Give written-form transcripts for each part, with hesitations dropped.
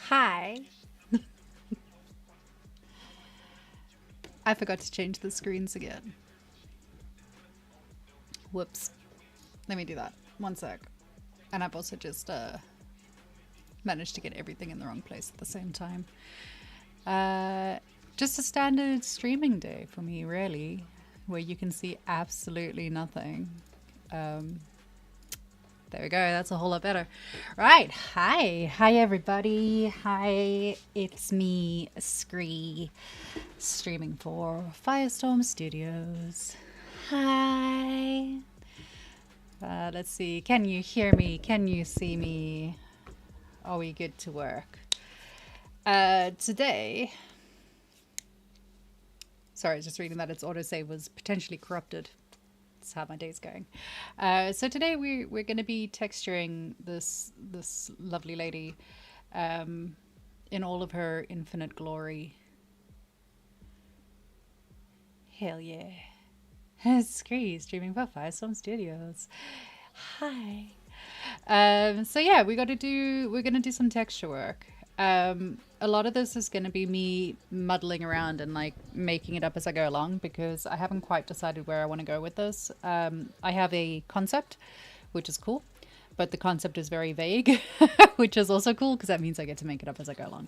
Hi. I forgot to change the screens again. Whoops. Let me do that. One sec. And I've also just managed to get everything in the wrong place at the same time. Just a standard streaming day for me, really, where you can see absolutely nothing. There we go. That's a whole lot better. Right. Hi. Hi, everybody. Hi. It's me, Scree, streaming for Firestorm Studios. Hi. Let's see. Can you hear me? Can you see me? Are we good to work? Today. Sorry, just reading that its autosave was potentially corrupted. That's how my day's going. So today we're going to be texturing this lovely lady in all of her infinite glory. Hell yeah. Scree, streaming for Firestorm Studios. Hi. So yeah, we're gonna do some texture work. A lot of this is gonna be me muddling around and like making it up as I go along because I haven't quite decided where I want to go with this. I have a concept, which is cool, but the concept is very vague, which is also cool because that means I get to make it up as I go along.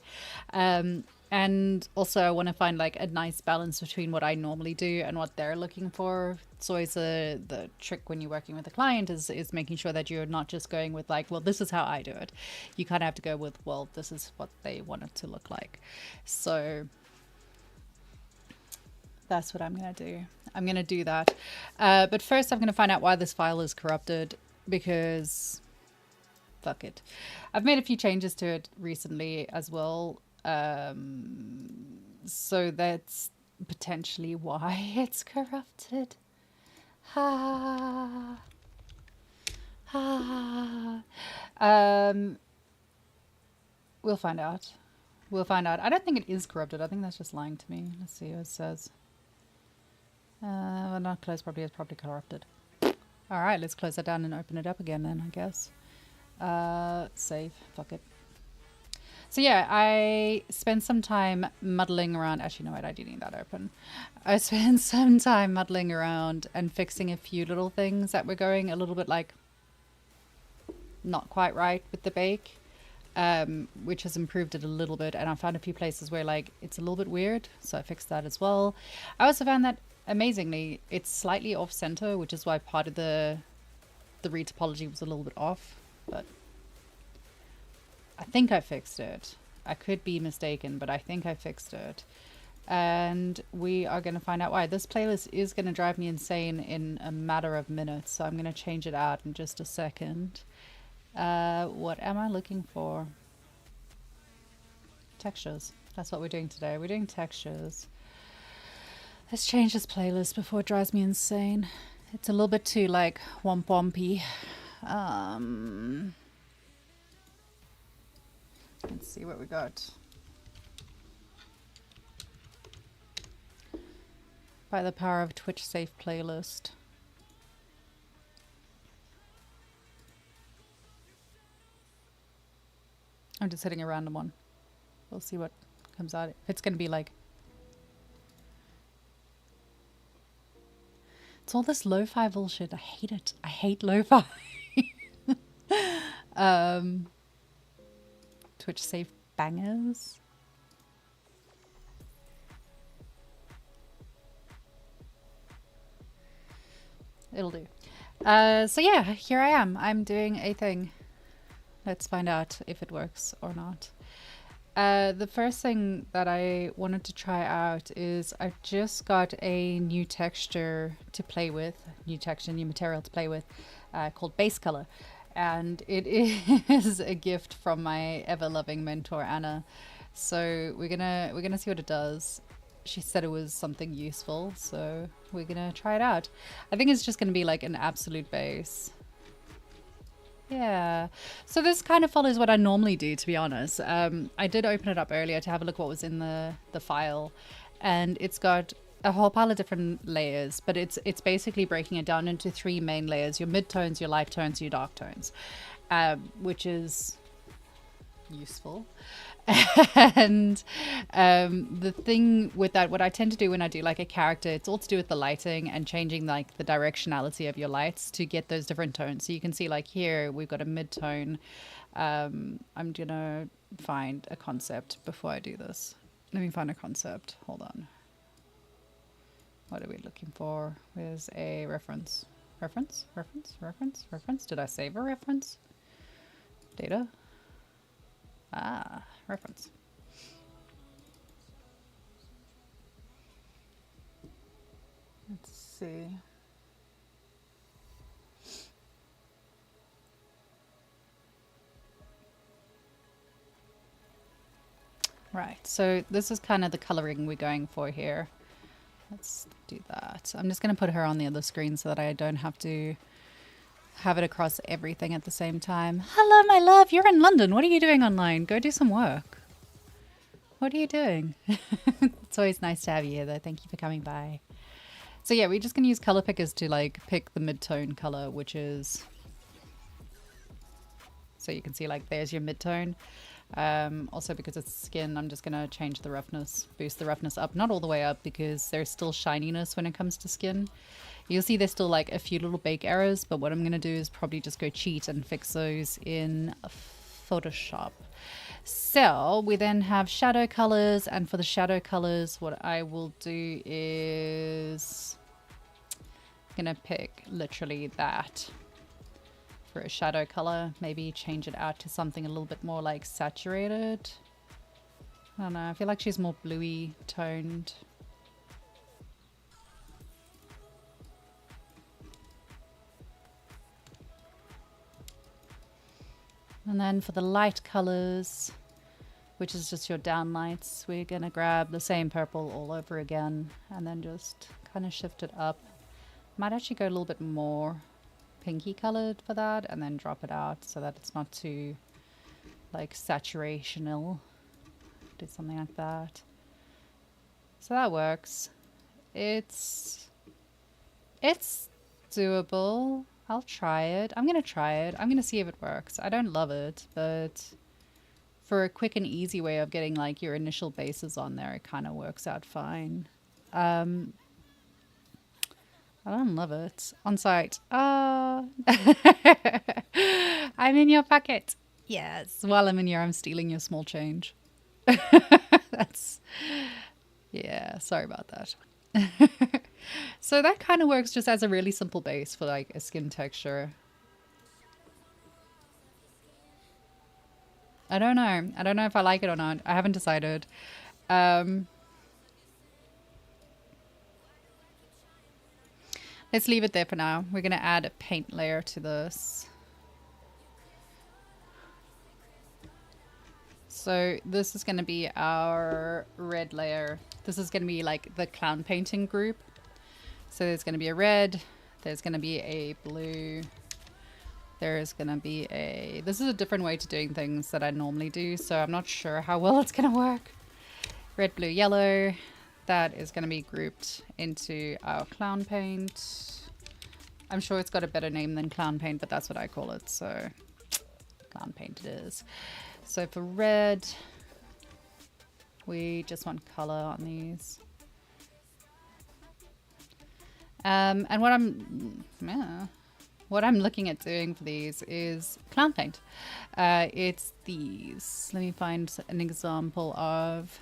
And also I want to find like a nice balance between what I normally do and what they're looking for. It's always the trick when you're working with a client is making sure that you're not just going with like, well, this is how I do it. You kind of have to go with, well, this is what they want it to look like. So that's what I'm going to do. I'm going to do that. But first I'm going to find out why this file is corrupted because fuck it. I've made a few changes to it recently as well. So that's potentially why it's corrupted. Ha. Ha. We'll find out. We'll find out. I don't think it is corrupted. I think that's just lying to me. Let's see what it says. Well, not close properly. It's probably corrupted. All right, let's close that down and open it up again then, I guess. Save. Fuck it. So yeah, I spent some time muddling around. Actually, no, wait, I do need that open. I spent some time muddling around and fixing a few little things that were going a little bit like not quite right with the bake, which has improved it a little bit. And I found a few places where like it's a little bit weird, so I fixed that as well. I also found that amazingly, it's slightly off center, which is why part of the retopology was a little bit off, but I think I fixed it. I could be mistaken, but I think I fixed it. And we are going to find out why. This playlist is going to drive me insane in a matter of minutes, so I'm going to change it out in just a second. What am I looking for? Textures. That's what we're doing today. We're doing textures. Let's change this playlist before it drives me insane. It's a little bit too, like, womp-wompy. Let's see what we got. By the power of Twitch safe playlist. I'm just hitting a random one. We'll see what comes out. If it's going to be like... It's all this lo-fi bullshit. I hate it. I hate lo-fi. Twitch safe bangers. It'll do. So yeah, here I am. I'm doing a thing. Let's find out if it works or not. The first thing that I wanted to try out is I've just got a new texture to play with, new material to play with, called Base Color. And it is a gift from my ever-loving mentor, Anna. So we're gonna see what it does. She said it was something useful, so we're gonna try it out. I think it's just gonna be like an absolute base. Yeah, so this kind of follows what I normally do, to be honest. I did open it up earlier to have a look what was in the file, and it's got a whole pile of different layers, but it's basically breaking it down into three main layers: your mid-tones, your light tones, your dark tones, which is useful. And the thing with that, what I tend to do when I do like a character, it's all to do with the lighting and changing like the directionality of your lights to get those different tones. So you can see like here we've got a mid-tone. I'm gonna find a concept before I do this. Let me find a concept. Hold on. What are we looking for? Where's a reference? Reference? Did I save a reference? Data? Ah, reference. Let's see. Right, so this is kind of the coloring we're going for here. Let's do that. I'm just going to put her on the other screen so that I don't have to have it across everything at the same time. Hello, my love. You're in London. What are you doing online? Go do some work. What are you doing? It's always nice to have you here, though. Thank you for coming by. So yeah, we're just going to use color pickers to like pick the mid-tone color, which is... So you can see like there's your mid-tone. Also because it's skin, I'm just going to change the roughness, boost the roughness up. Not all the way up because there's still shininess when it comes to skin. You'll see there's still like a few little bake errors, but what I'm going to do is probably just go cheat and fix those in Photoshop. So we then have shadow colors, and for the shadow colors, what I will do is I'm going to pick literally that. For a shadow color, maybe change it out to something a little bit more like saturated. I don't know, I feel like she's more bluey toned. And then for the light colors, which is just your down lights, we're gonna grab the same purple all over again and then just kind of shift it up. Might actually go a little bit more pinky colored for that and then drop it out so that it's not too like saturational. Do something like that. So that works. It's doable. I'll try it. I'm gonna try it. I'm gonna see if it works. I don't love it, but for a quick and easy way of getting like your initial bases on there, it kind of works out fine. I don't love it. On site. I'm in your pocket. Yes. While I'm in here, I'm stealing your small change. That's... Yeah, sorry about that. So that kind of works just as a really simple base for like a skin texture. I don't know. I don't know if I like it or not. I haven't decided. Let's leave it there for now. We're going to add a paint layer to this. So this is going to be our red layer. This is going to be like the clown painting group. So there's going to be a red. There's going to be a blue. There's going to be a... This is a different way to doing things that I normally do. So I'm not sure how well it's going to work. Red, blue, yellow. That is going to be grouped into our clown paint. I'm sure it's got a better name than clown paint, but that's what I call it. So clown paint it is. So for red, we just want color on these. And what I'm looking at doing for these is clown paint. It's these. Let me find an example of...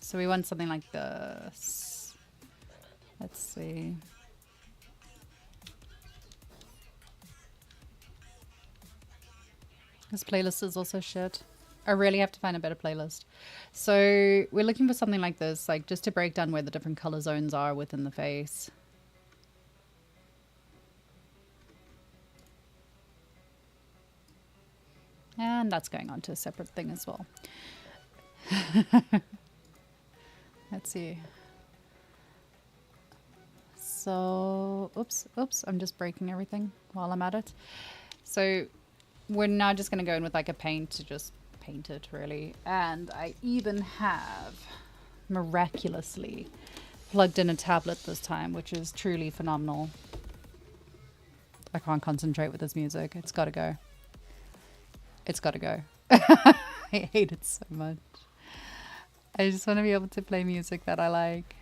So we want something like this. Let's see. This playlist is also shit. I really have to find a better playlist. So we're looking for something like this, like just to break down where the different color zones are within the face. And that's going on to a separate thing as well. Let's see. So, oops, I'm just breaking everything while I'm at it. So we're now just going to go in with like a paint to just paint it really. And I even have, miraculously, plugged in a tablet this time, which is truly phenomenal. I can't concentrate with this music. It's got to go. It's got to go. I hate it so much. I just want to be able to play music that I like.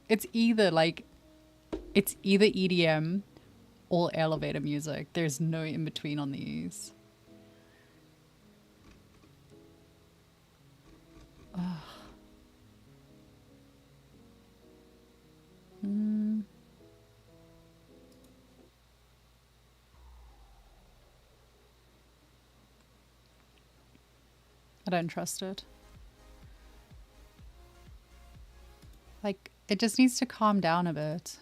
It's either EDM or elevator music. There's no in between on these. Ugh. I don't trust it. Like, it just needs to calm down a bit.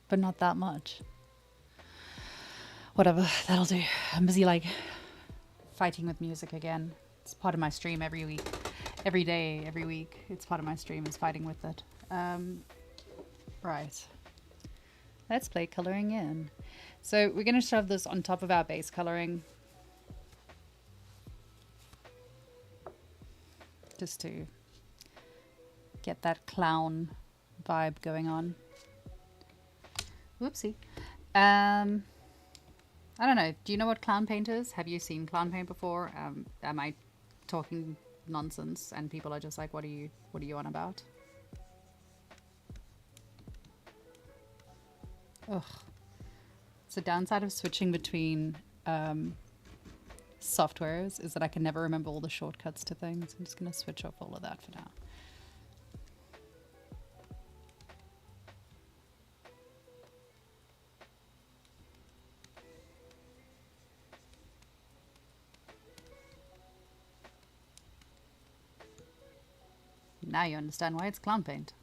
But not that much. Whatever, that'll do. I'm busy, like, fighting with music again. It's part of my stream every week. Every day, every week. It's part of my stream is fighting with it. Right. Let's play coloring in. So we're going to shove this on top of our base coloring. Just to get that clown vibe going on. Whoopsie. I don't know. Do you know what clown paint is? Have you seen clown paint before? Am I talking nonsense and people are just like, what are you on about? Ugh. It's the downside of switching between softwares is that I can never remember all the shortcuts to things. I'm just going to switch off all of that for now. Now you understand why it's clown paint.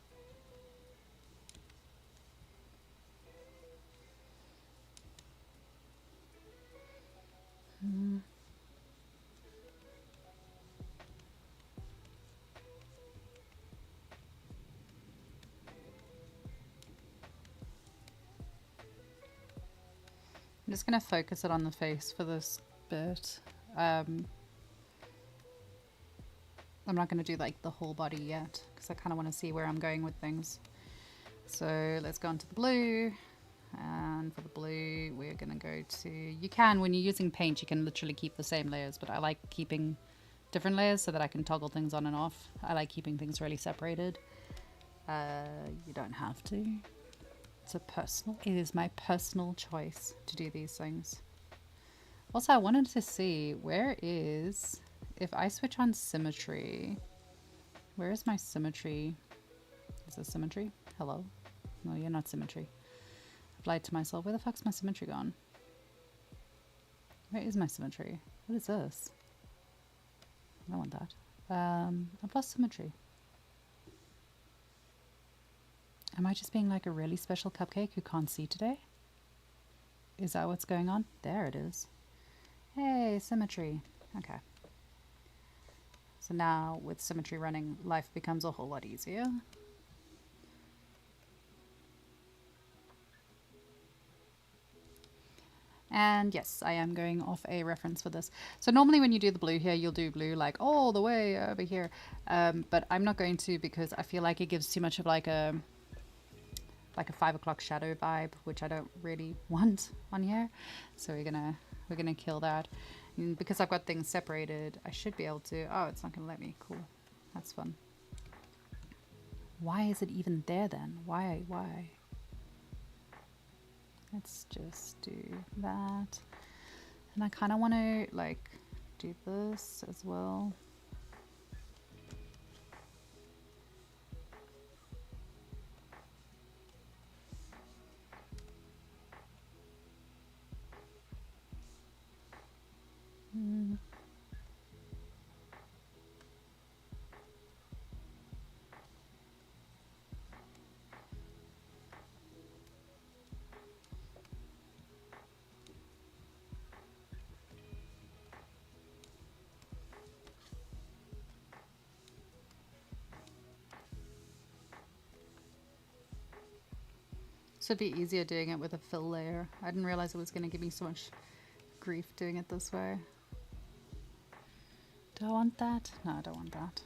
I'm just going to focus it on the face for this bit. I'm not going to do like the whole body yet because I kind of want to see where I'm going with things. So let's go into the blue, and for the blue we're going to go to, you can, when you're using paint, you can literally keep the same layers, but I like keeping different layers so that I can toggle things on and off. I like keeping things really separated. You don't have to. It is my personal choice to do these things. Also, I wanted to see, where is, if I switch on symmetry, where is my symmetry? Is this symmetry? Hello? No, you're not symmetry. I've lied to myself. Where the fuck's my symmetry gone? Where is my symmetry? What is this? I don't want that. I've lost symmetry. Am I just being like a really special cupcake who can't see today? Is that what's going on? There it is. Hey, symmetry. Okay. So now with symmetry running, life becomes a whole lot easier. And yes, I am going off a reference for this. So normally when you do the blue here, you'll do blue like all the way over here. But I'm not going to, because I feel like it gives too much of like a 5 o'clock shadow vibe, which I don't really want on here. So we're gonna kill that. And because I've got things separated, I should be able to, oh, it's not gonna let me. Cool. That's fun. Why is it even there then? Why? Let's just do that. And I kind of want to like do this as well. Should be easier doing it with a fill layer. I didn't realize it was going to give me so much grief doing it this way. Do I want that? No, I don't want that.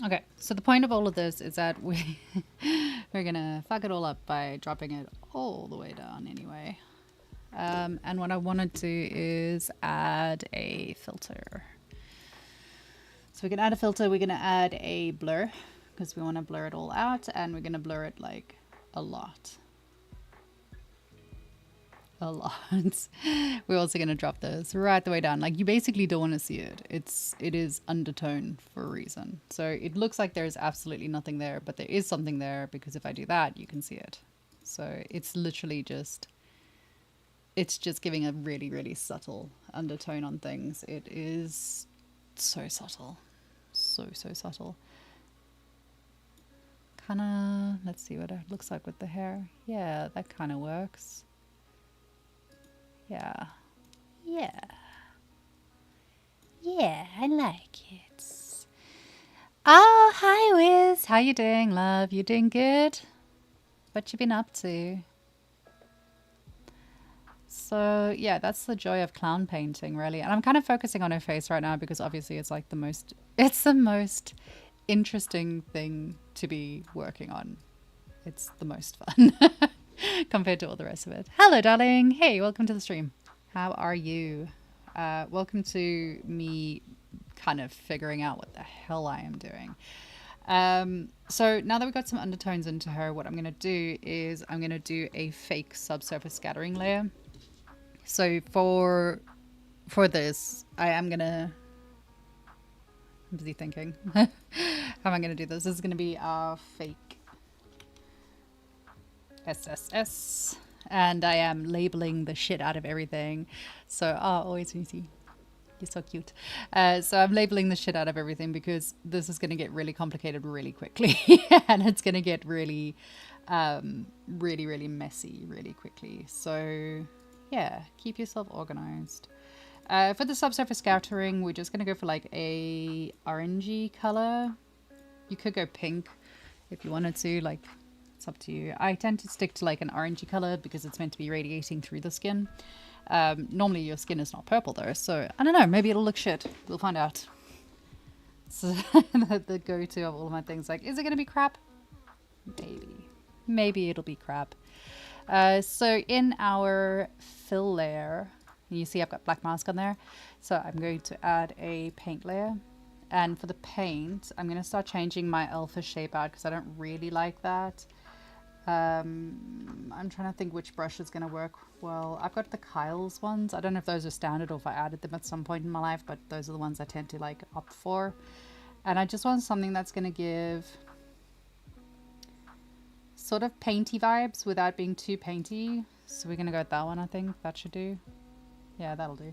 Okay, so the point of all of this is that we're gonna fuck it all up by dropping it all the way down anyway. And what I want to do is add a filter. So we can add a filter, we're gonna add a blur because we want to blur it all out, and we're gonna blur it like a lot. A lot. We're also going to drop this right the way down. Like, you basically don't want to see it. It is undertone for a reason. So it looks like there's absolutely nothing there, but there is something there, because if I do that, you can see it. So it's literally just, it's just giving a really, really subtle undertone on things. It is so subtle. So subtle. Kind of, let's see what it looks like with the hair. Yeah, that kind of works. Yeah. Yeah. Yeah, I like it. Oh, hi Wiz. How you doing, love? You doing good? What you been up to? So, yeah, that's the joy of clown painting, really. And I'm kind of focusing on her face right now because obviously it's like the most interesting thing to be working on. It's the most fun. Compared to all the rest of it. Hello, darling. Hey, welcome to the stream. How are you? Welcome to me kind of figuring out what the hell I am doing. So now that we've got some undertones into her, what I'm going to do is I'm going to do a fake subsurface scattering layer. So for this, I am going to... I'm busy thinking. How am I going to do this? This is going to be our fake SSS, and I am labeling the shit out of everything. So, always easy. You're so cute. So I'm labeling the shit out of everything because this is going to get really complicated really quickly, and it's going to get really, really messy really quickly. So, yeah, keep yourself organized. For the subsurface scattering, we're just going to go for like a orangey color. You could go pink if you wanted to, like... It's up to you. I tend to stick to like an orangey color because it's meant to be radiating through the skin. Normally your skin is not purple though, so I don't know, maybe it'll look shit. We'll find out. So the go-to of all of my things, like, is it gonna be crap? Maybe it'll be crap. So in our fill layer, you see I've got black mask on there, so I'm going to add a paint layer. And for the paint, I'm going to start changing my alpha shape out because I don't really like that. I'm trying to think which brush is going to work well. I've got the Kyle's ones. I don't know if those are standard or if I added them at some point in my life, but those are the ones I tend to like opt for. And I just want something that's going to give sort of painty vibes without being too painty. So we're going to go with that one, I think. That should do. Yeah, that'll do.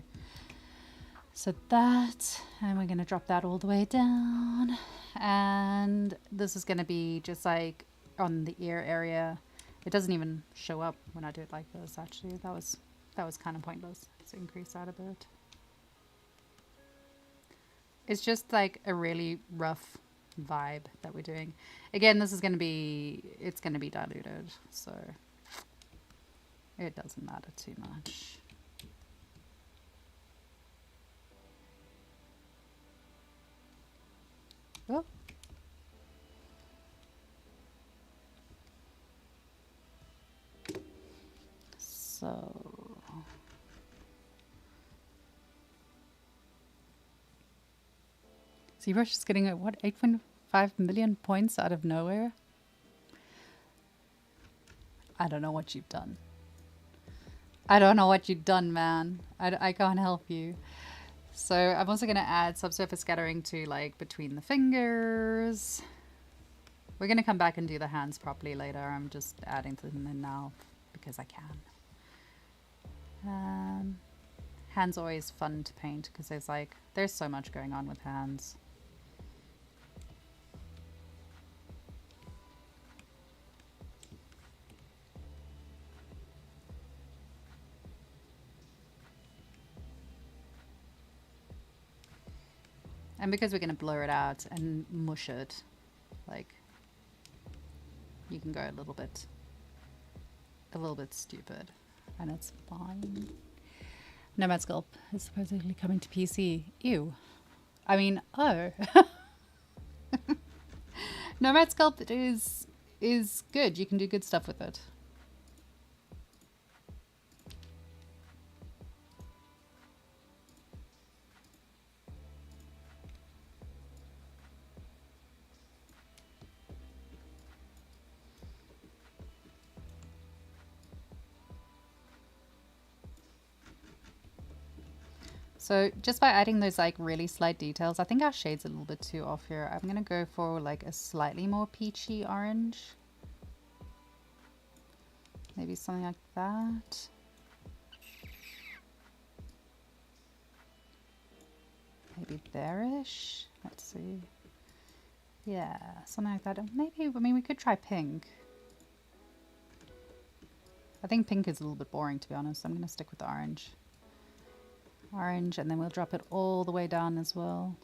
So that, and we're going to drop that all the way down. And this is going to be just like on the ear area. It doesn't even show up when I do it like this, actually. That was kind of pointless. Let's increase that a bit. It's just like a really rough vibe that we're doing. Again, this is going to be, it's going to be diluted, so it doesn't matter too much. Oh. So ZBrush is getting what, 8.5 million points out of nowhere? I don't know what you've done. I don't know what you've done, man. I can't help you. So I'm also going to add subsurface scattering to like between the fingers. We're going to come back and do the hands properly later. I'm just adding them in now because I can. Hands are always fun to paint because there's so much going on with hands. And because we're going to blur it out and mush it, like, you can go a little bit stupid, and it's fine. Nomad Sculpt is supposedly coming to PC. Ew. I mean, oh. Nomad Sculpt is good. You can do good stuff with it. So just by adding those like really slight details, I think our shade's a little bit too off here. I'm gonna go for like a slightly more peachy orange. Maybe something like that. Maybe there-ish. Let's see. Yeah, something like that. Maybe, I mean, we could try pink. I think pink is a little bit boring, to be honest. I'm gonna stick with orange. Orange, and then we'll drop it all the way down as well,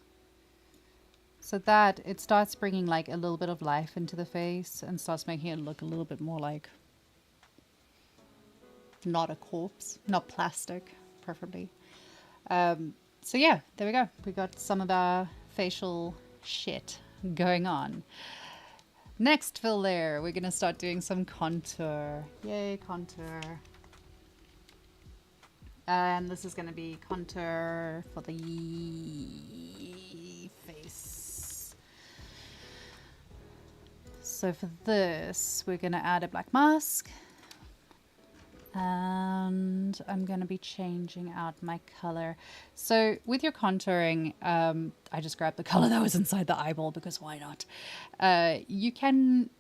so that it starts bringing like a little bit of life into the face and starts making it look a little bit more like not a corpse, not plastic, preferably. So yeah, there we go. We got some of our facial shit going on. Next fill layer, we're gonna start doing some contour. Yay, contour. And this is going to be contour for the face. So for this, we're going to add a black mask. And I'm going to be changing out my color. So with your contouring, I just grabbed the color that was inside the eyeball because why not? You can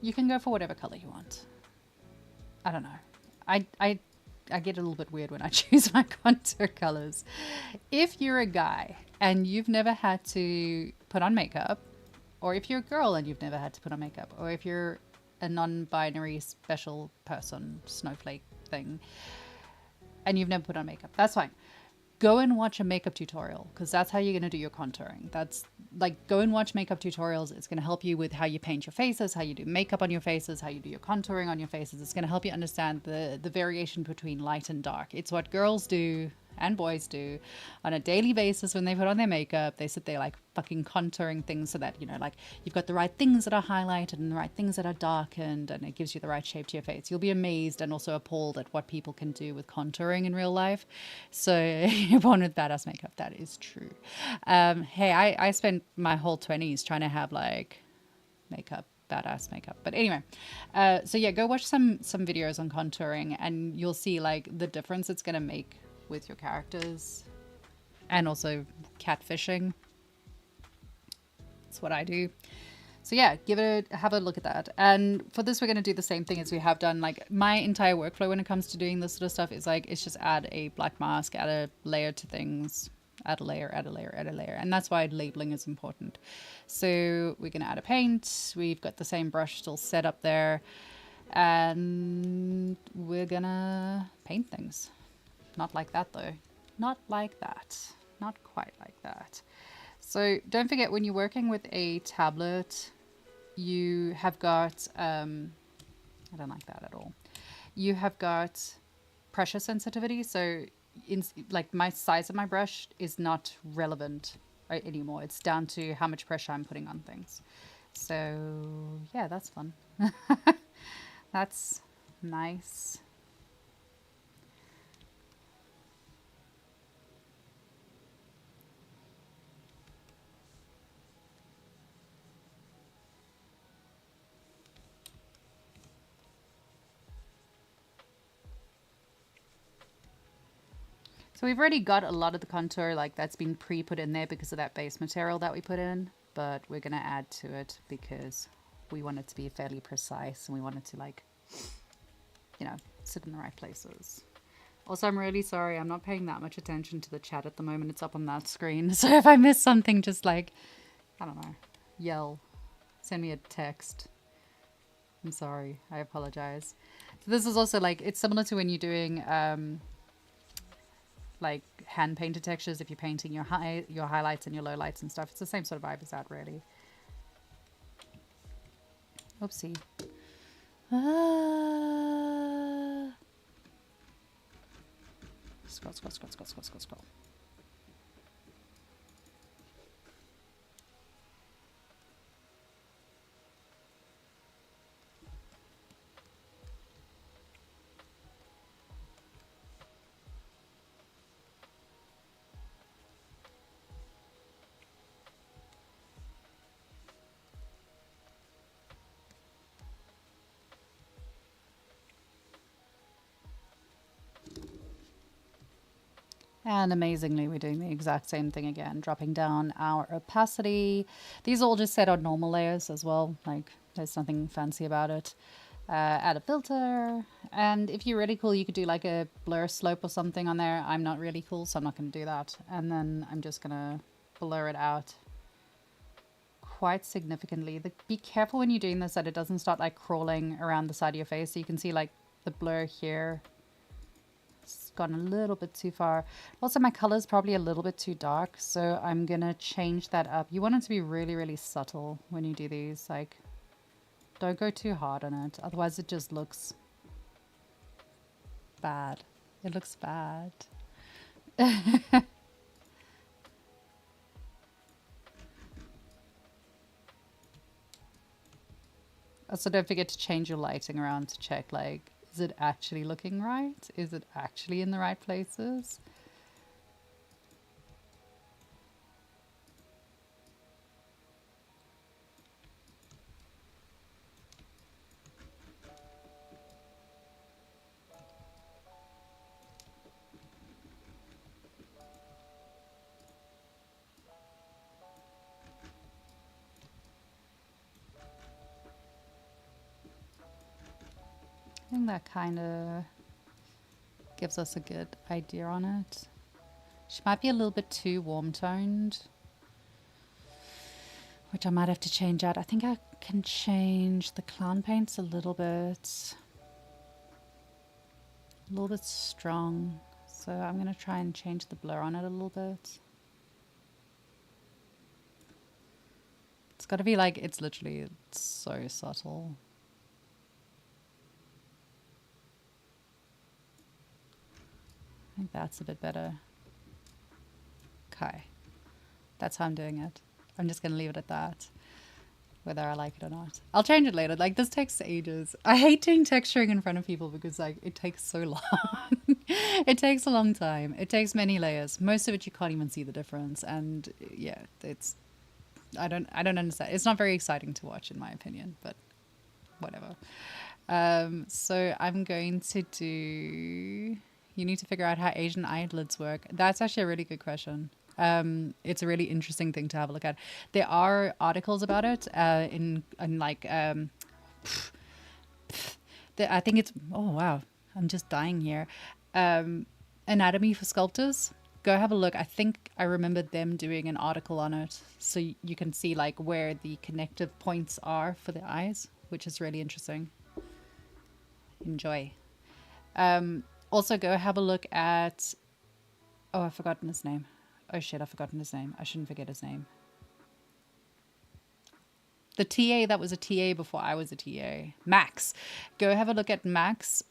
go for whatever color you want. I don't know. I get a little bit weird when I choose my contour colors. If you're a guy and you've never had to put on makeup, or if you're a girl and you've never had to put on makeup, or if you're a non-binary special person, snowflake thing, and you've never put on makeup, that's fine. Go and watch a makeup tutorial, because that's how you're going to do your contouring. That's like, go and watch makeup tutorials. It's going to help you with how you paint your faces, how you do makeup on your faces, how you do your contouring on your faces. It's going to help you understand the variation between light and dark. It's what girls do and boys do on a daily basis when they put on their makeup. They sit there like fucking contouring things so that, you know, like you've got the right things that are highlighted and the right things that are darkened, and it gives you the right shape to your face. You'll be amazed and also appalled at what people can do with contouring in real life. So you're born with badass makeup. That is true. Hey, I spent my whole 20s trying to have like badass makeup, but anyway, so yeah, go watch some videos on contouring and you'll see like the difference it's going to make with your characters. And also catfishing, that's what I do. So yeah, have a look at that. And for this, we're going to do the same thing as we have done. Like, my entire workflow when it comes to doing this sort of stuff is like, it's just add a black mask, add a layer to things, add a layer, add a layer, add a layer. And that's why labeling is important. So we're going to add a paint. We've got the same brush still set up there, and we're gonna paint things. Not like that though. Not like that. Not quite like that. So don't forget, when you're working with a tablet, you have got, I don't like that at all. You have got pressure sensitivity. So like my size of my brush is not relevant anymore. It's down to how much pressure I'm putting on things. So yeah, that's fun. That's nice. So we've already got a lot of the contour, like that's been pre-put in there because of that base material that we put in, but we're going to add to it because we want it to be fairly precise and we want it to, like, you know, sit in the right places. Also, I'm really sorry. I'm not paying that much attention to the chat at the moment. It's up on that screen. So if I miss something, just like, I don't know, yell, send me a text. I'm sorry. I apologize. So this is also like, it's similar to when you're doing like hand painted textures. If you're painting your highlights and your lowlights and stuff, it's the same sort of vibe as that, really. Oopsie. Scroll, scroll, scroll, scroll, scroll, scroll, scroll. And amazingly, we're doing the exact same thing again, dropping down our opacity. These are all just set on normal layers as well, like there's nothing fancy about it. Add a filter, and if you're really cool, you could do like a blur slope or something on there. I'm not really cool, so I'm not going to do that. And then I'm just going to blur it out quite significantly. Be careful when you're doing this that it doesn't start like crawling around the side of your face. So you can see like the blur here. It's gone a little bit too far. Also, my color is probably a little bit too dark, so I'm gonna change that up. You want it to be really, really subtle when you do these. Like, don't go too hard on it, otherwise it just looks bad. It looks bad. Also, don't forget to change your lighting around to check, like, is it actually looking right? Is it actually in the right places? I think that kind of gives us a good idea on it. She might be a little bit too warm toned, which I might have to change out. I think I can change the clown paints a little bit strong. So I'm going to try and change the blur on it a little bit. It's got to be like, it's so subtle. I think that's a bit better. Okay. That's how I'm doing it. I'm just going to leave it at that, whether I like it or not. I'll change it later. Like, this takes ages. I hate doing texturing in front of people because, like, it takes so long. It takes a long time. It takes many layers. Most of it you can't even see the difference. And yeah, it's, I don't understand. It's not very exciting to watch in my opinion, but whatever. So I'm going to do, you need to figure out how Asian eyelids work. That's actually a really good question. It's a really interesting thing to have a look at. There are articles about it in like I think it's, oh wow, I'm just dying here. Anatomy for Sculptors. Go have a look. I think I remember them doing an article on it, so you can see like where the connective points are for the eyes, which is really interesting. Enjoy. Also go have a look at, oh, I've forgotten his name. Oh shit, I've forgotten his name. I shouldn't forget his name. The TA that was a TA before I was a TA. Max. Go have a look at Max.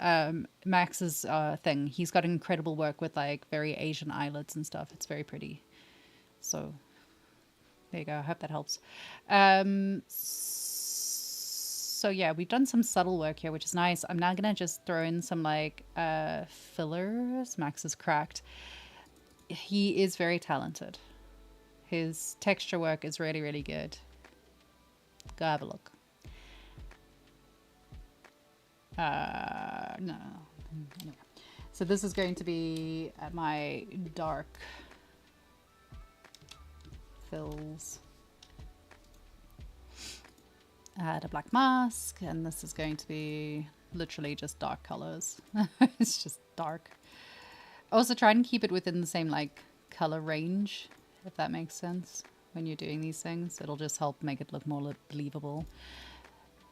Max's thing. He's got incredible work with like very Asian eyelids and stuff. It's very pretty. So there you go. I hope that helps. So yeah, we've done some subtle work here, which is nice. I'm now gonna just throw in some like fillers. Max is cracked. He is very talented. His texture work is really, really good. Go have a look. No. Anyway. So this is going to be at my dark fills. I had a black mask, and this is going to be literally just dark colors. It's just dark. Also try and keep it within the same like color range, if that makes sense. When you're doing these things, it'll just help make it look more believable.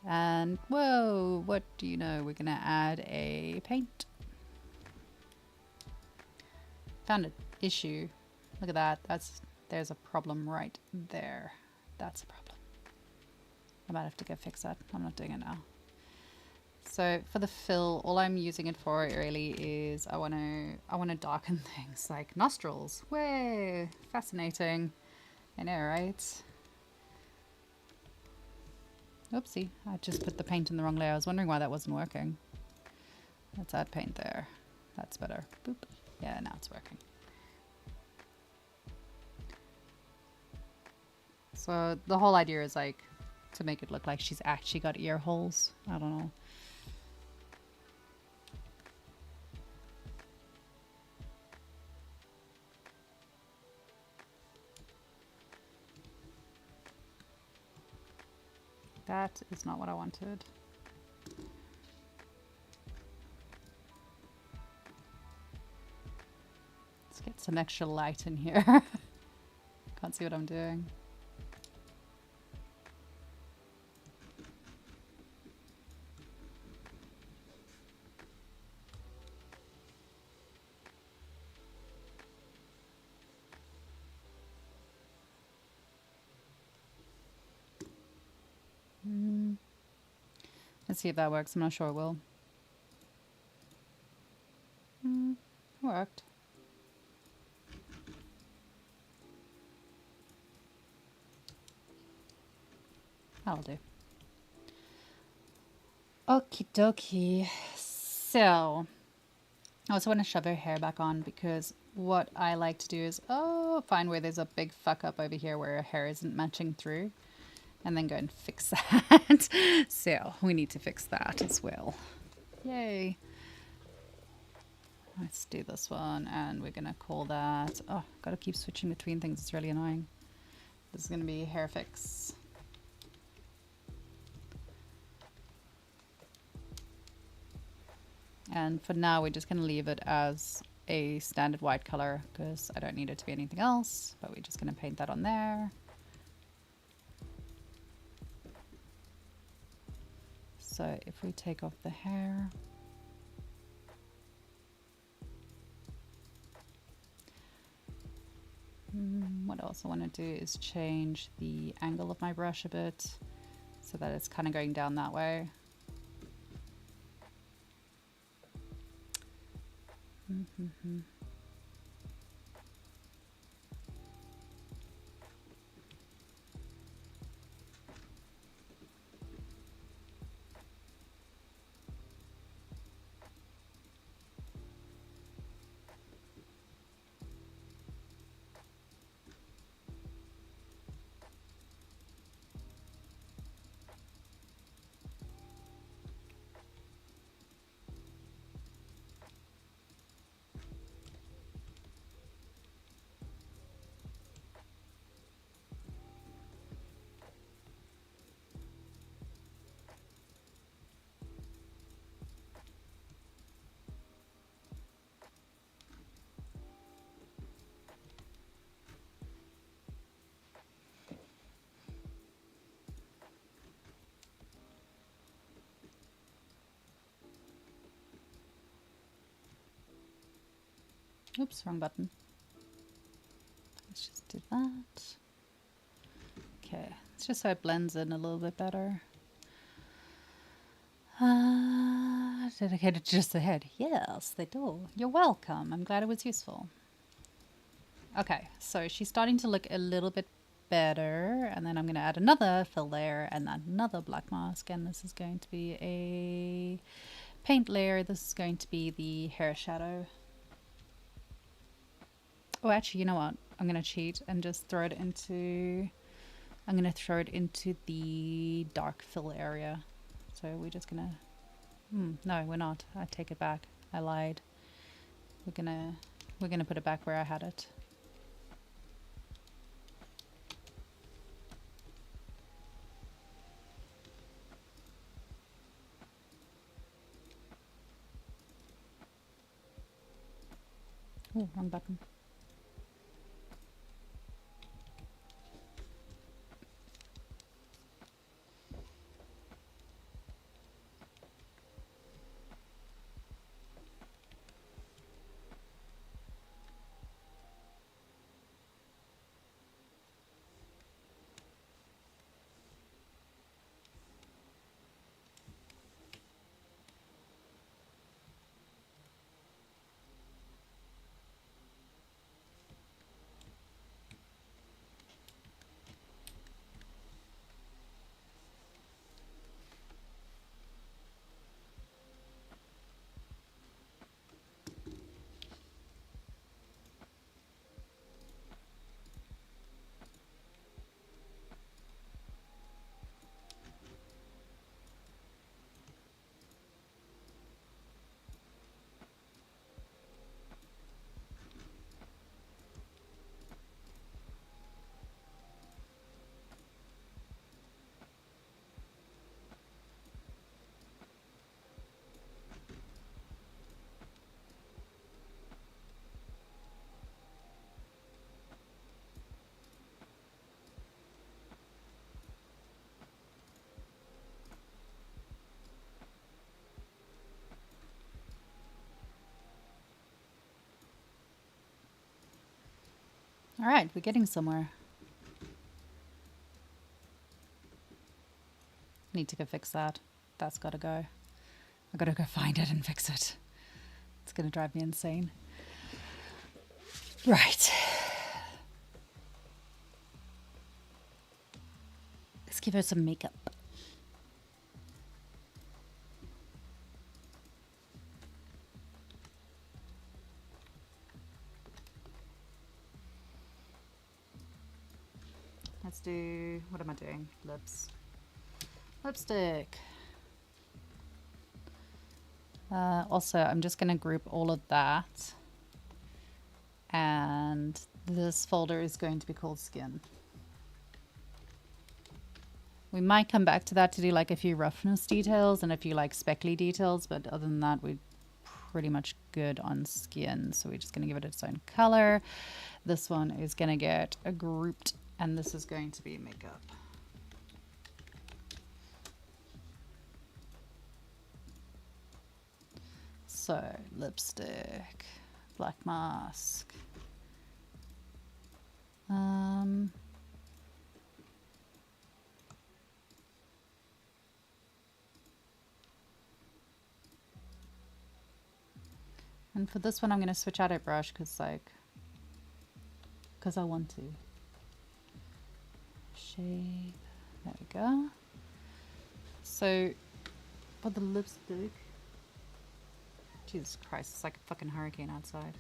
And whoa, what do you know? We're gonna add a paint. Found an issue. Look at that. There's a problem right there. That's a problem. I might have to go fix that. I'm not doing it now. So for the fill, all I'm using it for really is I want to darken things like nostrils. Way fascinating. I know, right? Oopsie, I just put the paint in the wrong layer. I was wondering why that wasn't working. Let's add paint there. That's better. Boop. Yeah, now it's working. So the whole idea is like to make it look like she's actually got ear holes. I don't know. That is not what I wanted. Let's get some extra light in here. Can't see what I'm doing. Let's see if that works. I'm not sure it will. Worked. That'll do. Okie dokie. So, I also want to shove her hair back on because what I like to do is, find where there's a big fuck up over here where her hair isn't matching through. And then go and fix that. So we need to fix that as well. Yay. Let's do this one and we're gonna call that, gotta keep switching between things, it's really annoying. This is gonna be hair fix. And for now we're just gonna leave it as a standard white color because I don't need it to be anything else, but we're just gonna paint that on there. So if we take off the hair, what else I want to do is change the angle of my brush a bit so that it's kind of going down that way. Oops, wrong button. Let's just do that. Okay, it's just so it blends in a little bit better. Dedicated to just the head. Yes, they do. You're welcome. I'm glad it was useful. Okay, so she's starting to look a little bit better. And then I'm going to add another fill layer and another black mask. And this is going to be a paint layer. This is going to be the hair shadow. Oh, actually, you know what? I'm going to cheat and just throw it into... I'm going to throw it into the dark fill area. So we're just going to... no, we're not. I take it back. I lied. We're gonna put it back where I had it. Oh, wrong button. All right, we're getting somewhere. Need to go fix that. That's got to go. I got to go find it and fix it. It's going to drive me insane. Right. Let's give her some makeup. Let's do, what am I doing? Lips. Lipstick. Also, I'm just going to group all of that. And this folder is going to be called Skin. We might come back to that to do like a few roughness details and a few like speckly details, but other than that, we're pretty much good on skin. So we're just going to give it its own color. This one is going to get grouped, and this is going to be makeup. So lipstick, black mask. And for this one, I'm going to switch out a brush because I want to. Shape. There we go. So for the lipstick, Jesus Christ, it's like a fucking hurricane outside.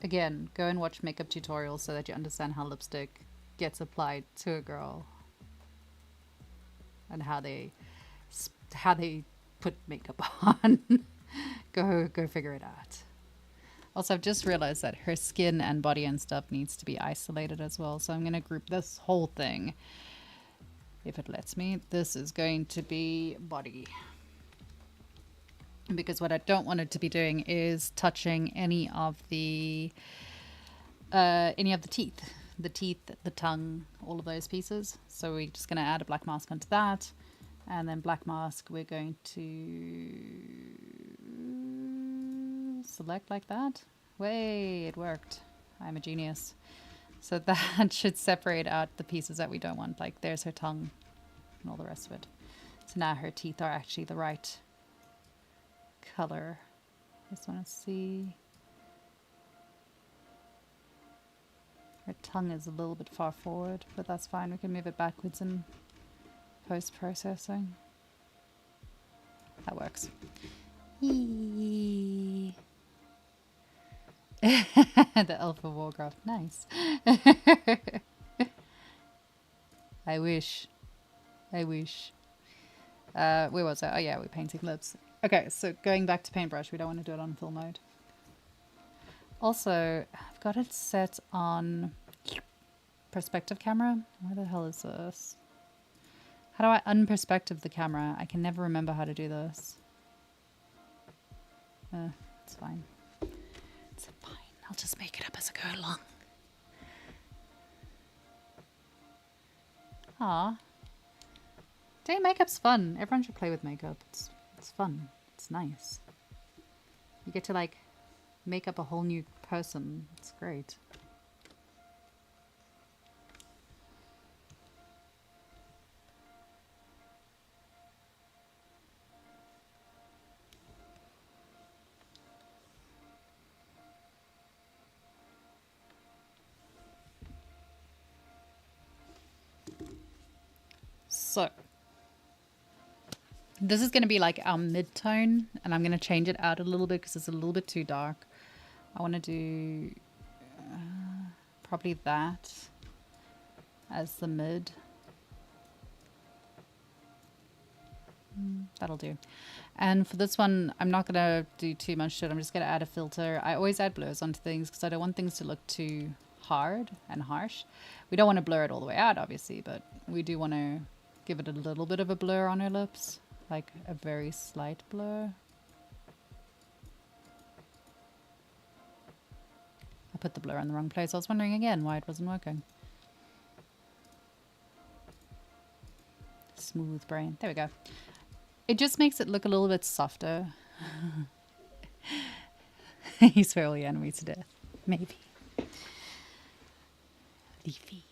Again, go and watch makeup tutorials so that you understand how lipstick gets applied to a girl and how they put makeup on. Go figure it out. Also, I've just realized that her skin and body and stuff needs to be isolated as well. So I'm going to group this whole thing, if it lets me. This is going to be body. Because what I don't want it to be doing is touching any of the teeth. The teeth, the tongue, all of those pieces. So we're just going to add a black mask onto that. And then black mask, we're going to select like that. Way, it worked. I'm a genius. So that should separate out the pieces that we don't want. Like there's her tongue and all the rest of it. So now her teeth are actually the right color. Just want to see. Her tongue is a little bit far forward, but that's fine. We can move it backwards in post-processing. That works. The Elf of Warcraft. Nice. I wish. Where was I? Oh yeah, we're painting lips. Okay, so going back to paintbrush, we don't want to do it on full mode. Also, I've got it set on perspective camera. Where the hell is this? How do I unperspective the camera? I can never remember how to do this. It's fine. It's fine. I'll just make it up as I go along. Ah, day makeup's fun. Everyone should play with makeup. It's fun. It's nice. You get to like make up a whole new person. It's great. So this is going to be like our mid-tone, and I'm going to change it out a little bit because it's a little bit too dark. I want to do probably that as the mid. That'll do. And for this one, I'm not going to do too much to it. I'm just going to add a filter. I always add blurs onto things because I don't want things to look too hard and harsh. We don't want to blur it all the way out, obviously, but we do want to give it a little bit of a blur on our lips, like a very slight blur. I put the blur in the wrong place. I was wondering again why it wasn't working. Smooth brain. There we go. It just makes it look a little bit softer. You swear all your enemies to death. Maybe. Leafy.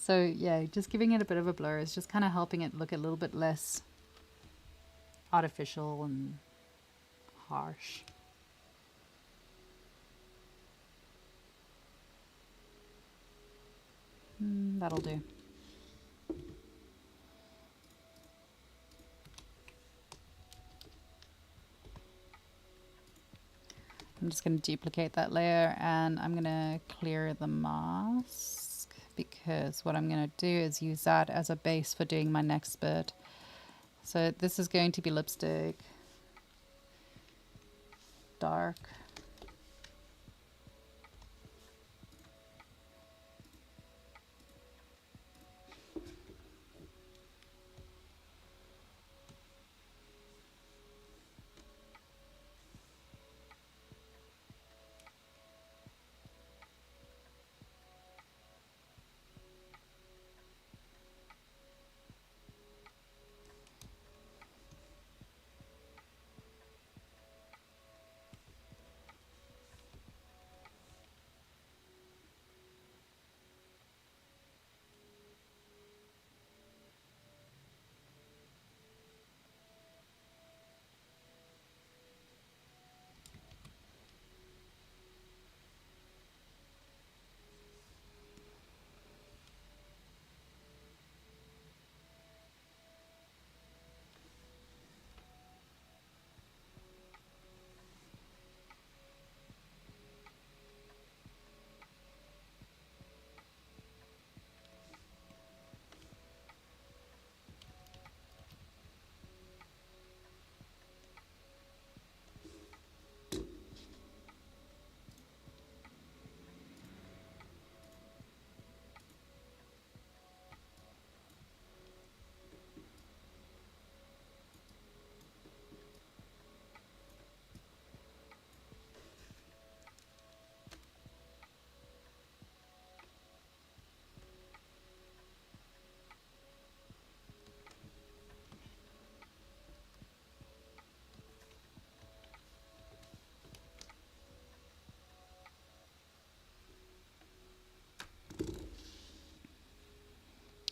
So yeah, just giving it a bit of a blur is just kind of helping it look a little bit less artificial and harsh. That'll do. I'm just going to duplicate that layer and I'm going to clear the mask because what I'm going to do is use that as a base for doing my next bit. So this is going to be lipstick, dark.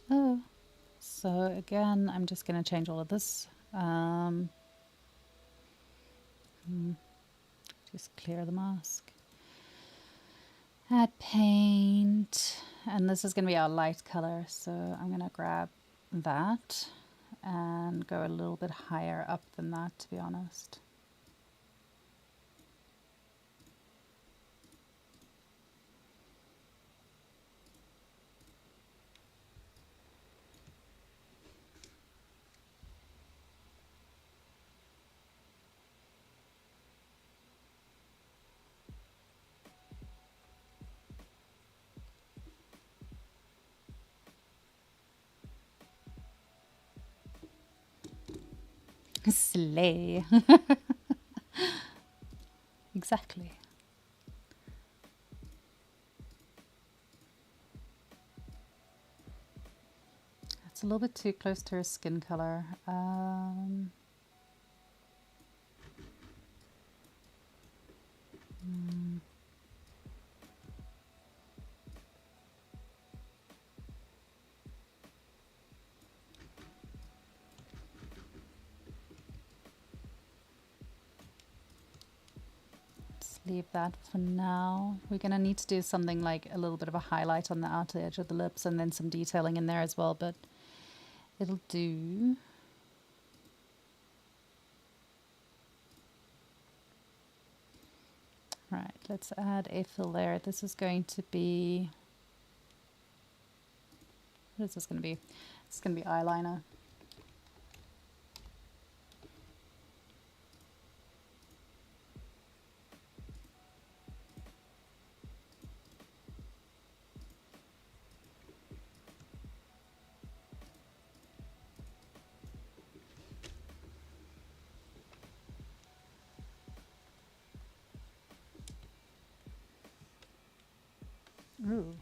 Oh, so again, I'm just going to change all of this. Just clear the mask. Add paint. And this is going to be our light color. So I'm going to grab that and go a little bit higher up than that, to be honest. Slay. Exactly. It's a little bit too close to her skin color. Let's leave that for now. We're going to need to do something like a little bit of a highlight on the outer edge of the lips and then some detailing in there as well, but it'll do. Right, let's add a fill there. This is going to be, what is this going to be? It's going to be eyeliner. Ooh.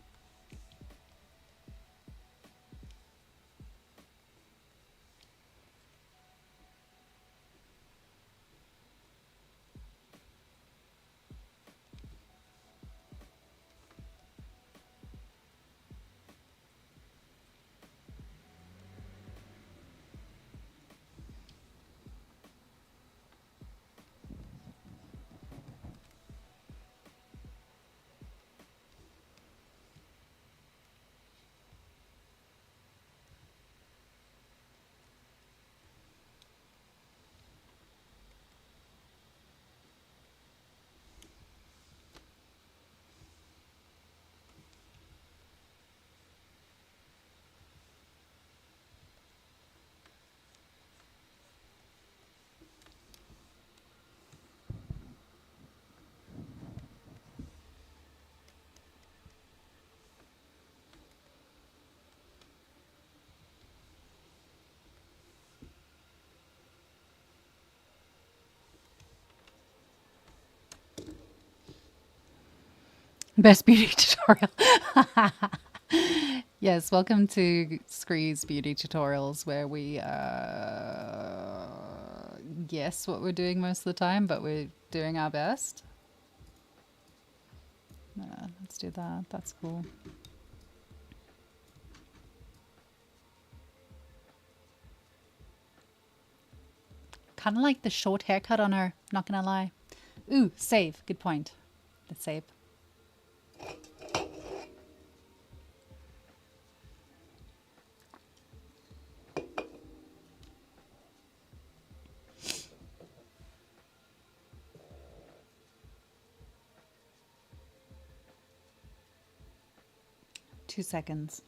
Best beauty tutorial. Yes, welcome to Scree's Beauty Tutorials, where we guess what we're doing most of the time, but we're doing our best. Let's do that. That's cool. Kind of like the short haircut on her, not gonna lie. Ooh, save. Good point. Let's save. 2 seconds.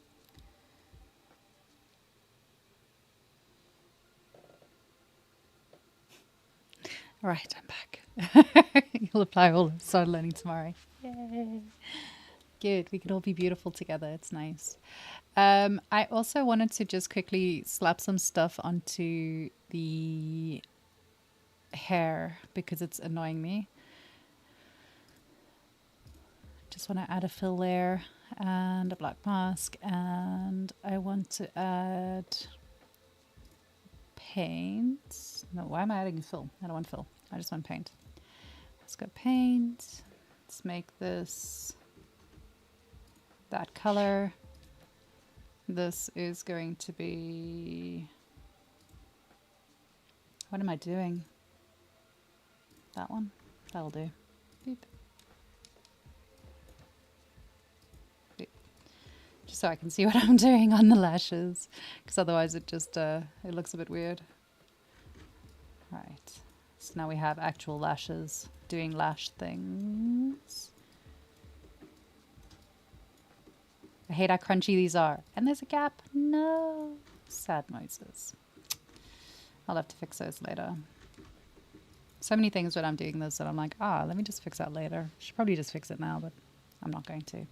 All right, I'm back. You'll apply all of Start Learning tomorrow. Yay. Good. We can all be beautiful together. It's nice. I also wanted to just quickly slap some stuff onto the hair because it's annoying me. Just want to add a fill layer and a black mask, and I want to add paint. No, why am I adding fill? I don't want fill. I just want paint. Let's go paint. Let's make this that color. This is going to be, what am I doing? That one? That'll do. Beep. Beep. Just so I can see what I'm doing on the lashes, because otherwise it just it looks a bit weird. Right, so now we have actual lashes doing lash things. I hate how crunchy these are. And there's a gap. No. Sad Moses. I'll have to fix those later. So many things when I'm doing this that I'm like, let me just fix that later. Should probably just fix it now, but I'm not going to.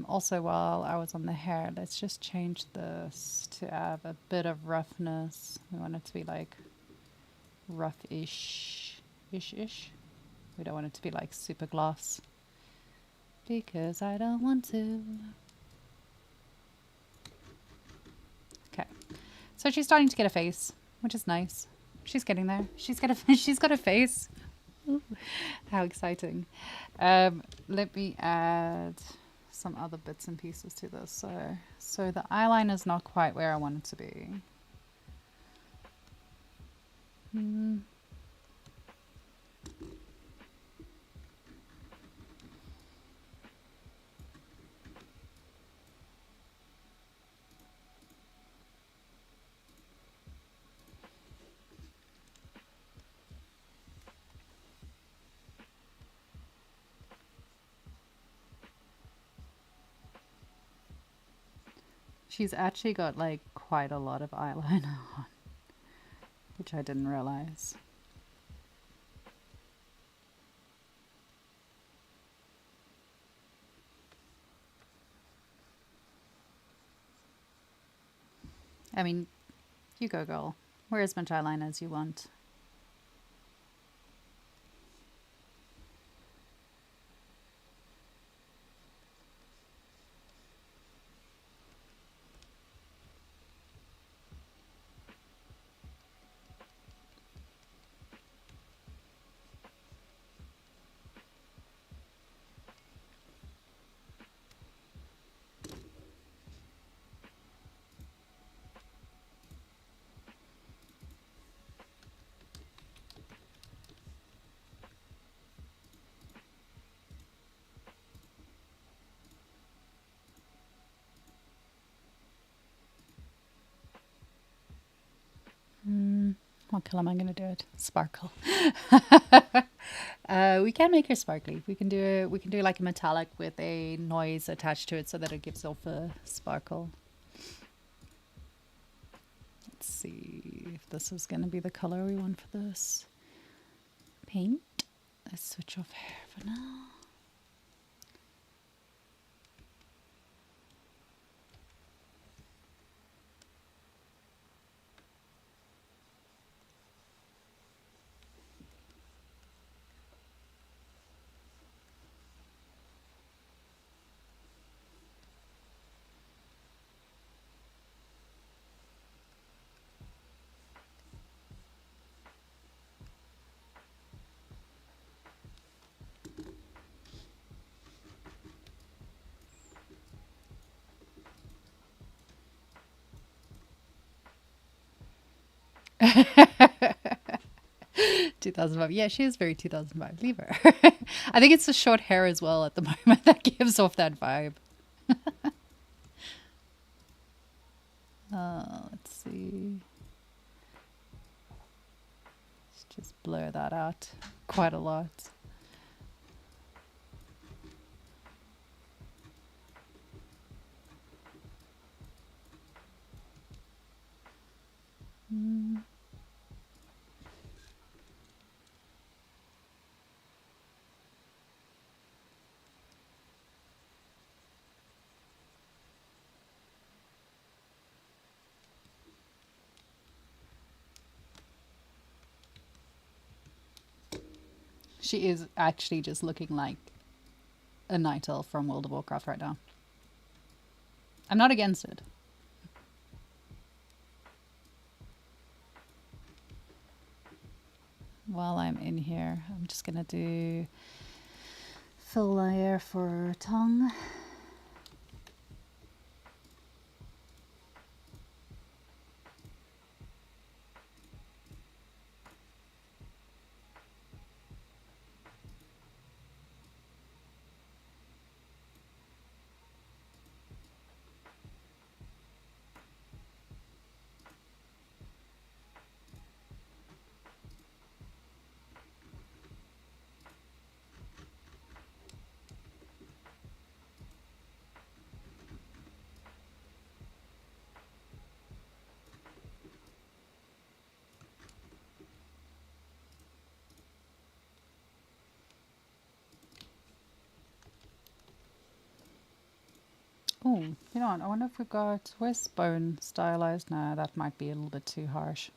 Also, while I was on the hair, let's just change this to have a bit of roughness. We want it to be like rough-ish. Ish. We don't want it to be like super gloss. Because I don't want to. Okay. So she's starting to get a face, which is nice. She's getting there. She's got a face. Ooh, how exciting. Let me add some other bits and pieces to this. So the eyeliner is not quite where I want it to be. She's actually got like quite a lot of eyeliner on, which I didn't realize. I mean, you go, girl. Wear as much eyeliner as you want. What color am I going to do it? Sparkle. We can make her sparkly. We can do like a metallic with a noise attached to it so that it gives off a sparkle. Let's see if this is going to be the color we want for this. Paint. Let's switch off hair for now. – 2005. Yeah, she is very 2005. Leave her. I think it's the short hair as well at the moment that gives off that vibe. Let's see. Let's just blur that out quite a lot. She is actually just looking like a night elf from World of Warcraft right now. I'm not against it. While I'm in here, I'm just gonna do fill layer for tongue. Oh, you know what? I wonder if we've got where's bone stylized? No, that might be a little bit too harsh.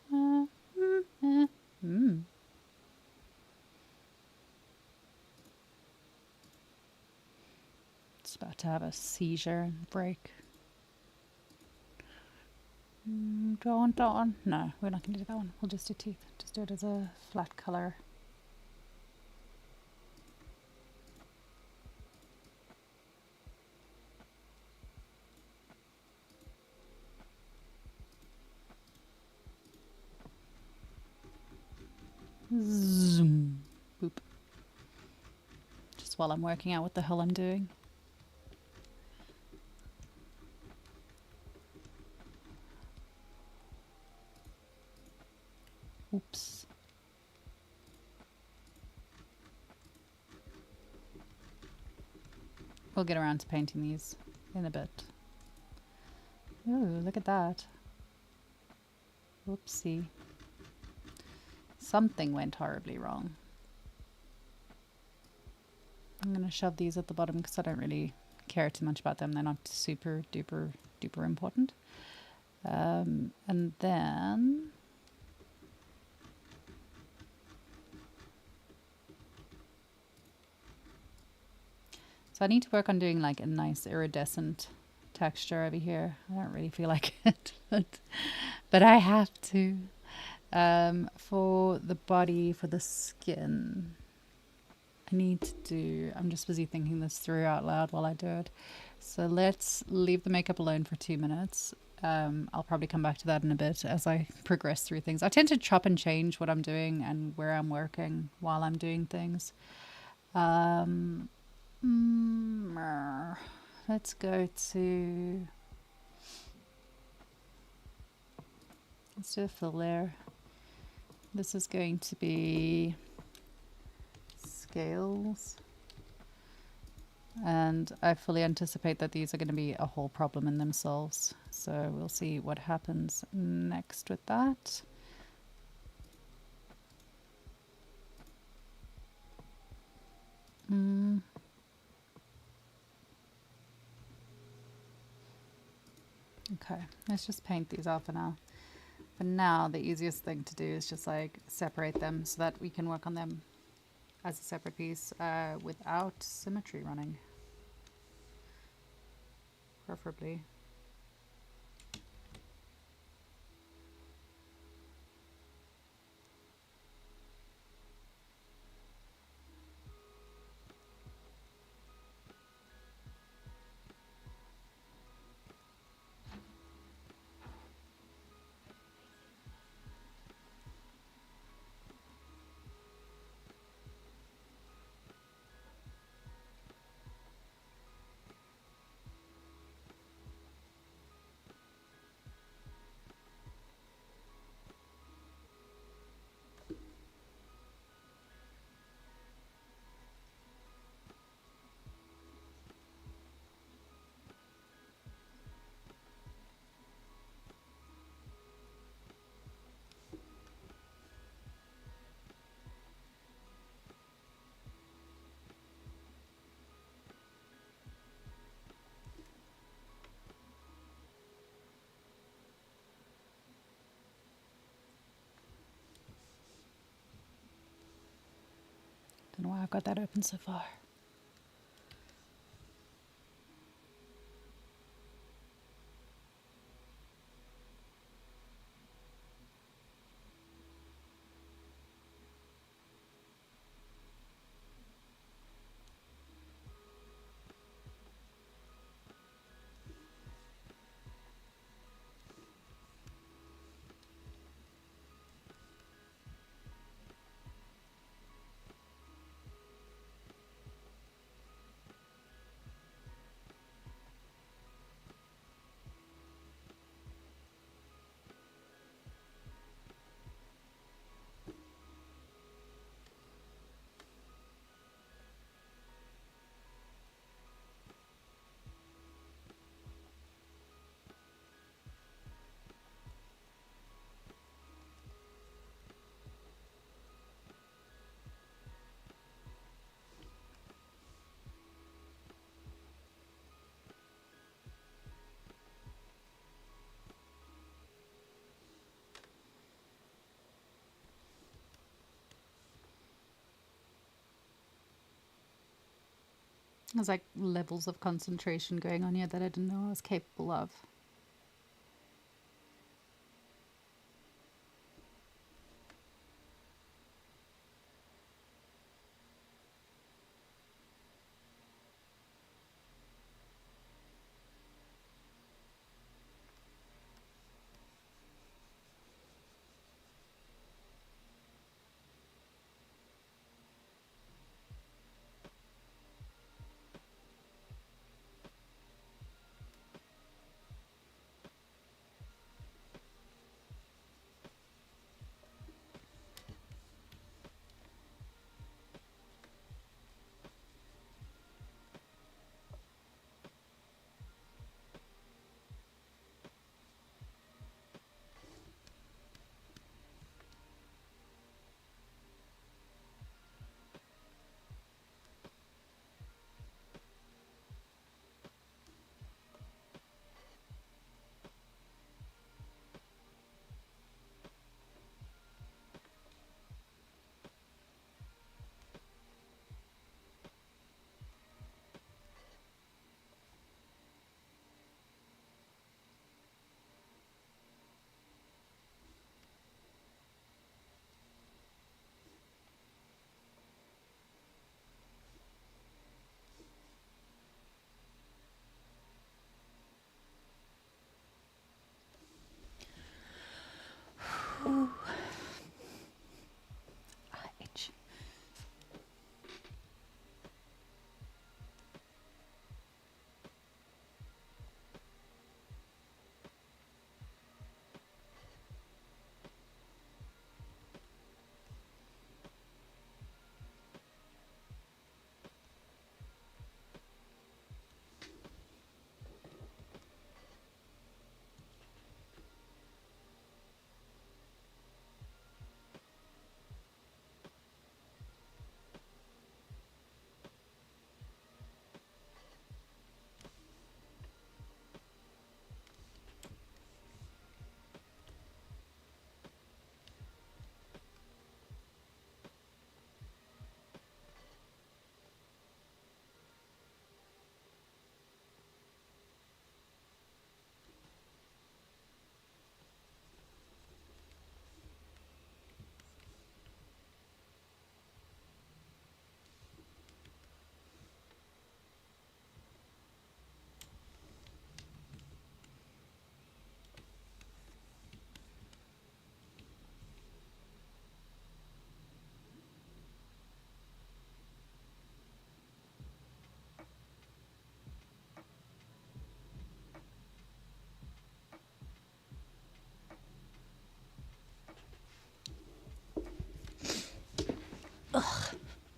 Just about to have a seizure and break. Do I want that one? No, we're not going to do that one. We'll just do teeth. Just do it as a flat colour. Zoom. Boop. Just while I'm working out what the hell I'm doing. Oops. We'll get around to painting these in a bit. Ooh, look at that. Whoopsie. Something went horribly wrong. I'm going to shove these at the bottom because I don't really care too much about them. They're not super duper duper important. And then... So I need to work on doing like a nice iridescent texture over here. I don't really feel like it, but I have to. For the body, for the skin, I need to do... I'm just busy thinking this through out loud while I do it. So let's leave the makeup alone for 2 minutes. I'll probably come back to that in a bit as I progress through things. I tend to chop and change what I'm doing and where I'm working while I'm doing things. Let's go to... Let's do a fill there. This is going to be scales. And I fully anticipate that these are going to be a whole problem in themselves. So we'll see what happens next with that. Okay, let's just paint these off for now. For now, the easiest thing to do is just like separate them so that we can work on them as a separate piece without symmetry running, preferably. Don't know why I've got that open so far. There's like levels of concentration going on here that I didn't know I was capable of. Itch.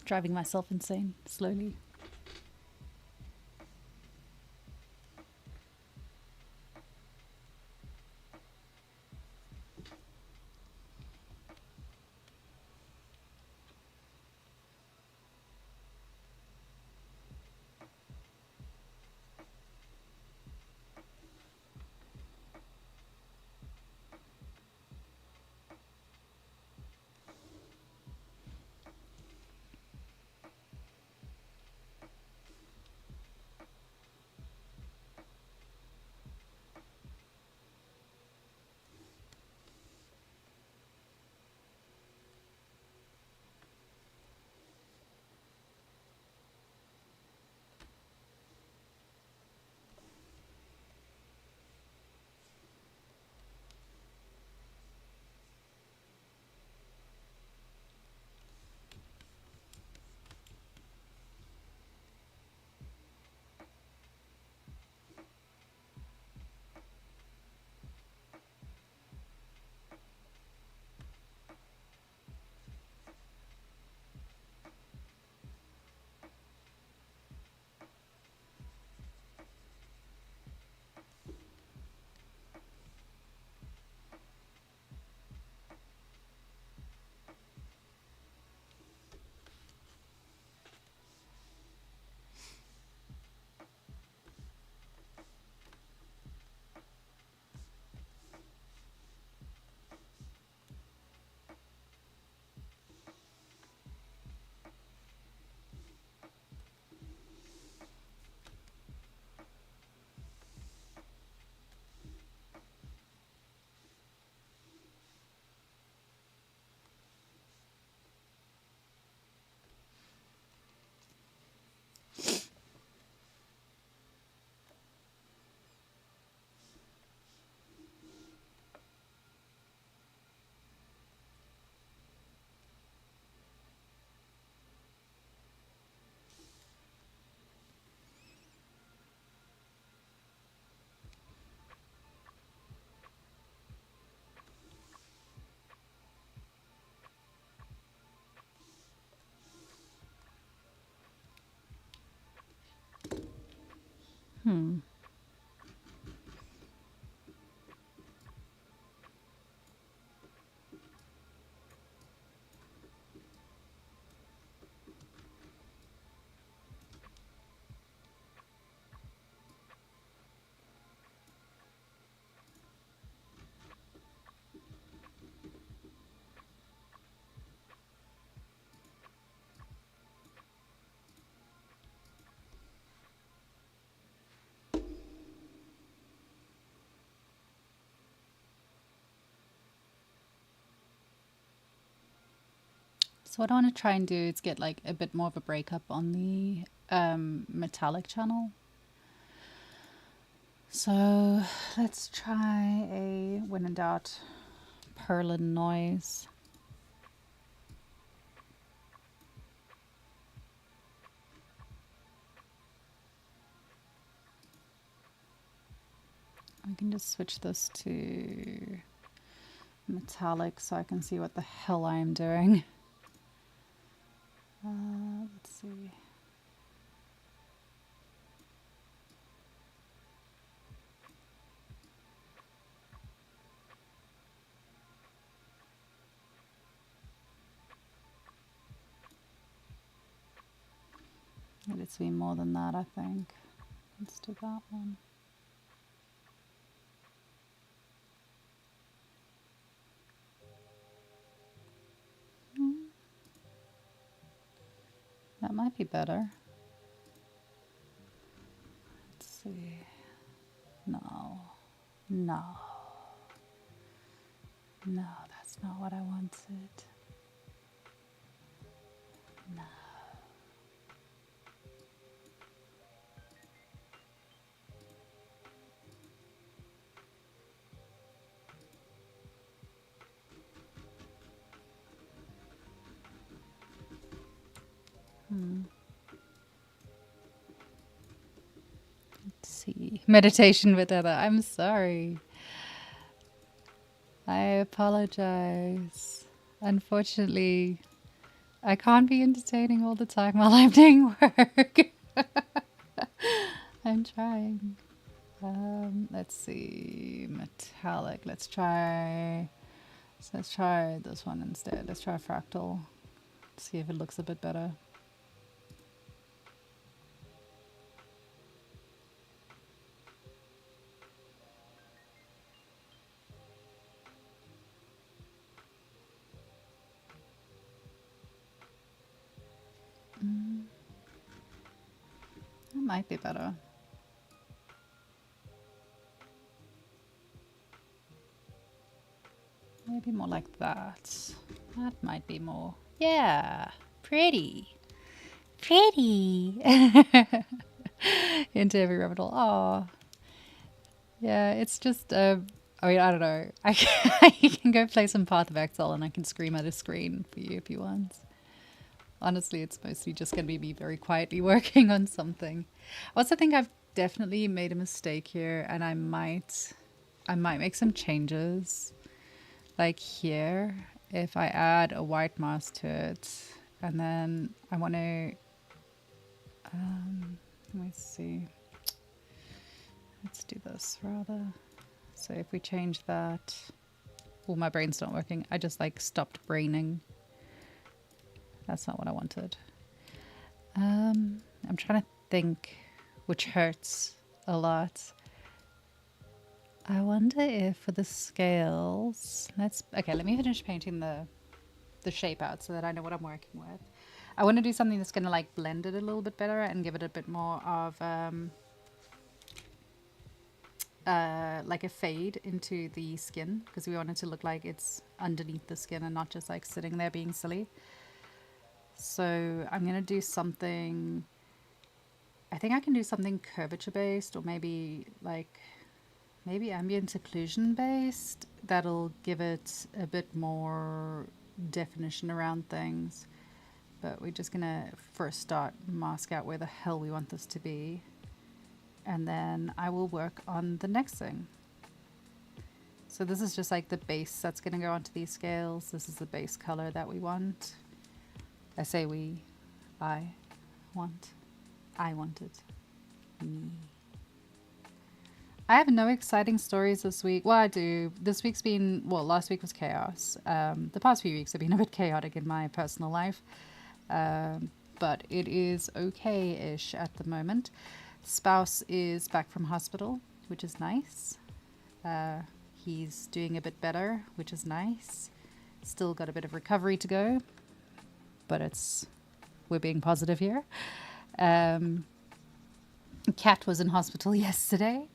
Driving myself insane slowly. Hmm. So what I want to try and do is get like a bit more of a breakup on the metallic channel. So let's try a when in doubt Perlin noise. I can just switch this to metallic so I can see what the hell I am doing. Let's see. It needs to be more than that, I think. Let's do that one. That might be better. Let's see. No. No. No, that's not what I wanted. No. Let's see. Meditation with Heather. I'm sorry. I apologize. Unfortunately, I can't be entertaining all the time while I'm doing work. I'm trying. Let's see. Metallic. Let's try. So let's try this one instead. Let's try fractal. See if it looks a bit better. That might be better. Maybe more like that. That might be more. Yeah, pretty. Pretty. Into every rabbit hole. Oh, yeah, it's just, I mean, I don't know. I can go play some Path of Exile and I can scream at a screen for you if you want. Honestly, it's mostly just going to be me very quietly working on something. I also think I've definitely made a mistake here and I might make some changes. Like here, if I add a white mask to it, and then I want to, let me see. Let's do this rather. So if we change that, oh, my brain's not working. I just like stopped braining. That's not what I wanted. I'm trying to think, which hurts a lot. I wonder if for the scales, let me finish painting the shape out so that I know what I'm working with. I want to do something that's going to like blend it a little bit better and give it a bit more of like a fade into the skin, because we want it to look like it's underneath the skin and not just like sitting there being silly. So I'm going to do something, I think I can do something curvature based, or maybe ambient occlusion based. That'll give it a bit more definition around things. But we're just gonna first start mask out where the hell we want this to be, and then I will work on the next thing. So this is just like the base that's gonna go onto these scales. This is the base color that we want. I say we, I want it, me. I have no exciting stories this week. Well, I do. This week's been, well, last week was chaos. The past few weeks have been a bit chaotic in my personal life. But it is okay-ish at the moment. Spouse is back from hospital, which is nice. Uh, he's doing a bit better, which is nice. Still got a bit of recovery to go, but we're being positive here. Cat was in hospital yesterday,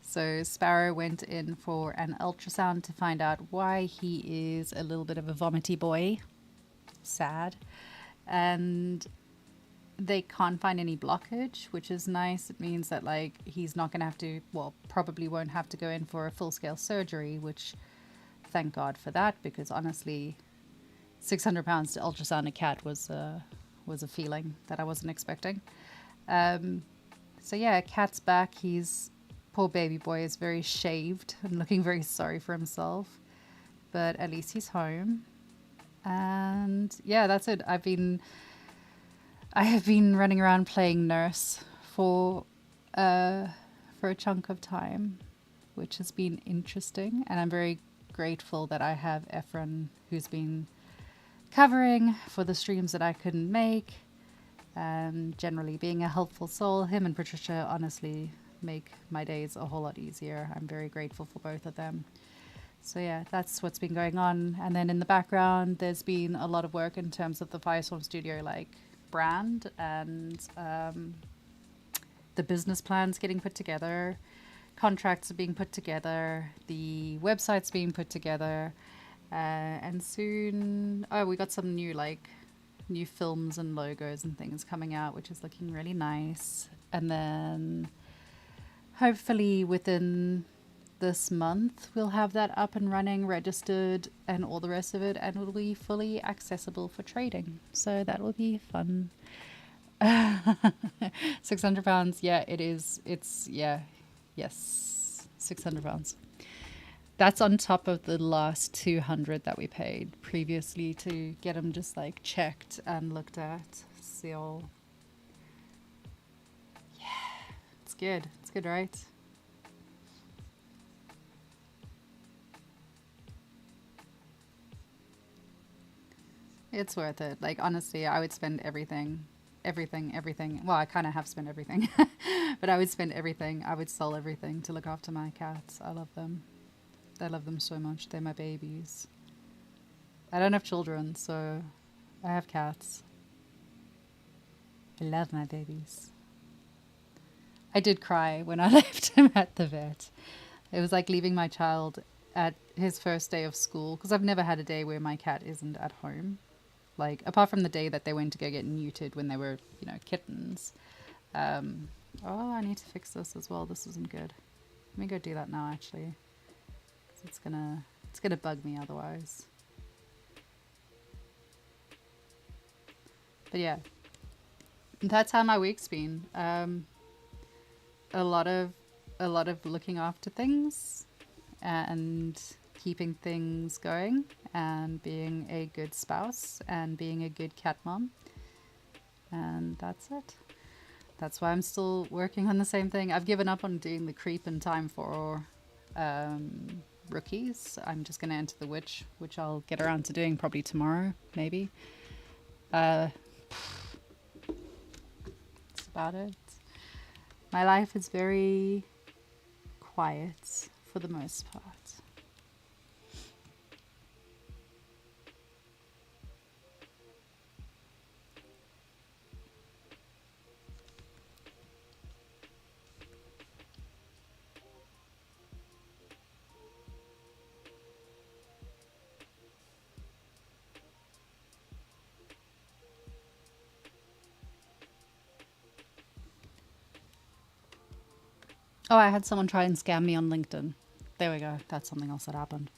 so Sparrow went in for an ultrasound to find out why he is a little bit of a vomity boy. Sad. And they can't find any blockage, which is nice. It means that like he's not going to have to, well, probably won't have to go in for a full-scale surgery, which thank God for that, because honestly, 600 pounds to ultrasound a cat was a feeling that I wasn't expecting. So yeah, Cat's back. Poor baby boy is very shaved and looking very sorry for himself, but at least he's home. And yeah, that's it. I have been running around playing nurse for a chunk of time, which has been interesting, and I'm very grateful that I have Efren, who's been covering for the streams that I couldn't make, and generally being a helpful soul. Him and Patricia honestly make my days a whole lot easier. I'm very grateful for both of them. So yeah, that's what's been going on. And then in the background, there's been a lot of work in terms of the Firestorm Studio brand, and the business plans getting put together, contracts are being put together, the website's being put together, and soon we got some new films and logos and things coming out, which is looking really nice. And then hopefully within this month we'll have that up and running, registered, and all the rest of it, and it'll be fully accessible for trading. So that will be fun. 600 pounds. Yeah, it is. Yes, 600 pounds. That's on top of the last 200 that we paid previously to get them just checked and looked at. So yeah, it's good. It's good, right? It's worth it. Honestly, I would spend everything. Well, I kind of have spent everything, but I would spend everything. I would sell everything to look after my cats. I love them. I love them so much. They're my babies. I don't have children, so I have cats. I love my babies. I did cry when I left him at the vet. It was like leaving my child at his first day of school, because I've never had a day where my cat isn't at home. Apart from the day that they went to go get neutered when they were, kittens. Oh, I need to fix this as well. This isn't good. Let me go do that now, actually. It's gonna bug me otherwise. But yeah, that's how my week's been. A lot of looking after things and keeping things going and being a good spouse and being a good cat mom. And that's it. That's why I'm still working on the same thing. I've given up on doing the creep in time for rookies. I'm just going to enter the witch, which I'll get around to doing probably tomorrow, maybe. That's about it. My life is very quiet for the most part. Oh, I had someone try and scam me on LinkedIn. There we go. That's something else that happened.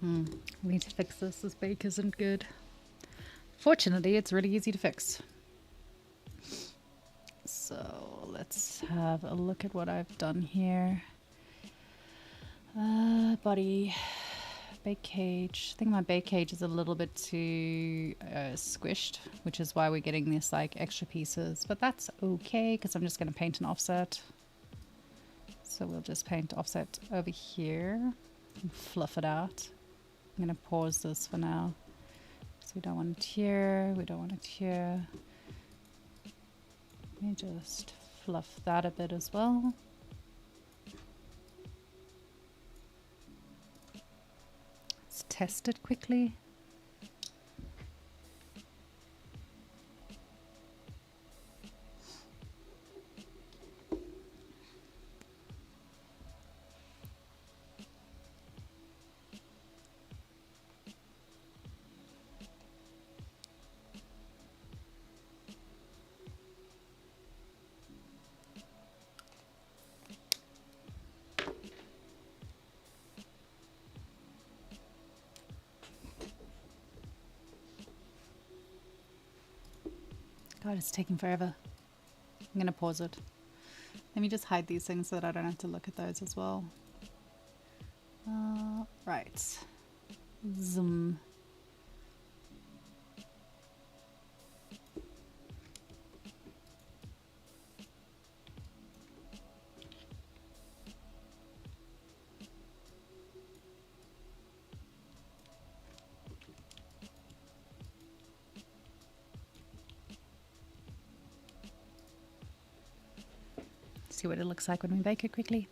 We need to fix this. This bake isn't good. Fortunately, it's really easy to fix. So let's have a look at what I've done here. Body, bake cage. I think my bake cage is a little bit too squished, which is why we're getting this like extra pieces. But that's okay because I'm just going to paint an offset. So we'll just paint offset over here and fluff it out. I'm going to pause this for now. So we don't want it here, we don't want it here. Let me just fluff that a bit as well. Let's test it quickly. God, it's taking forever. I'm going to pause it. Let me just hide these things so that I don't have to look at those as well. Right. Zoom. See what it looks like when we bake it quickly.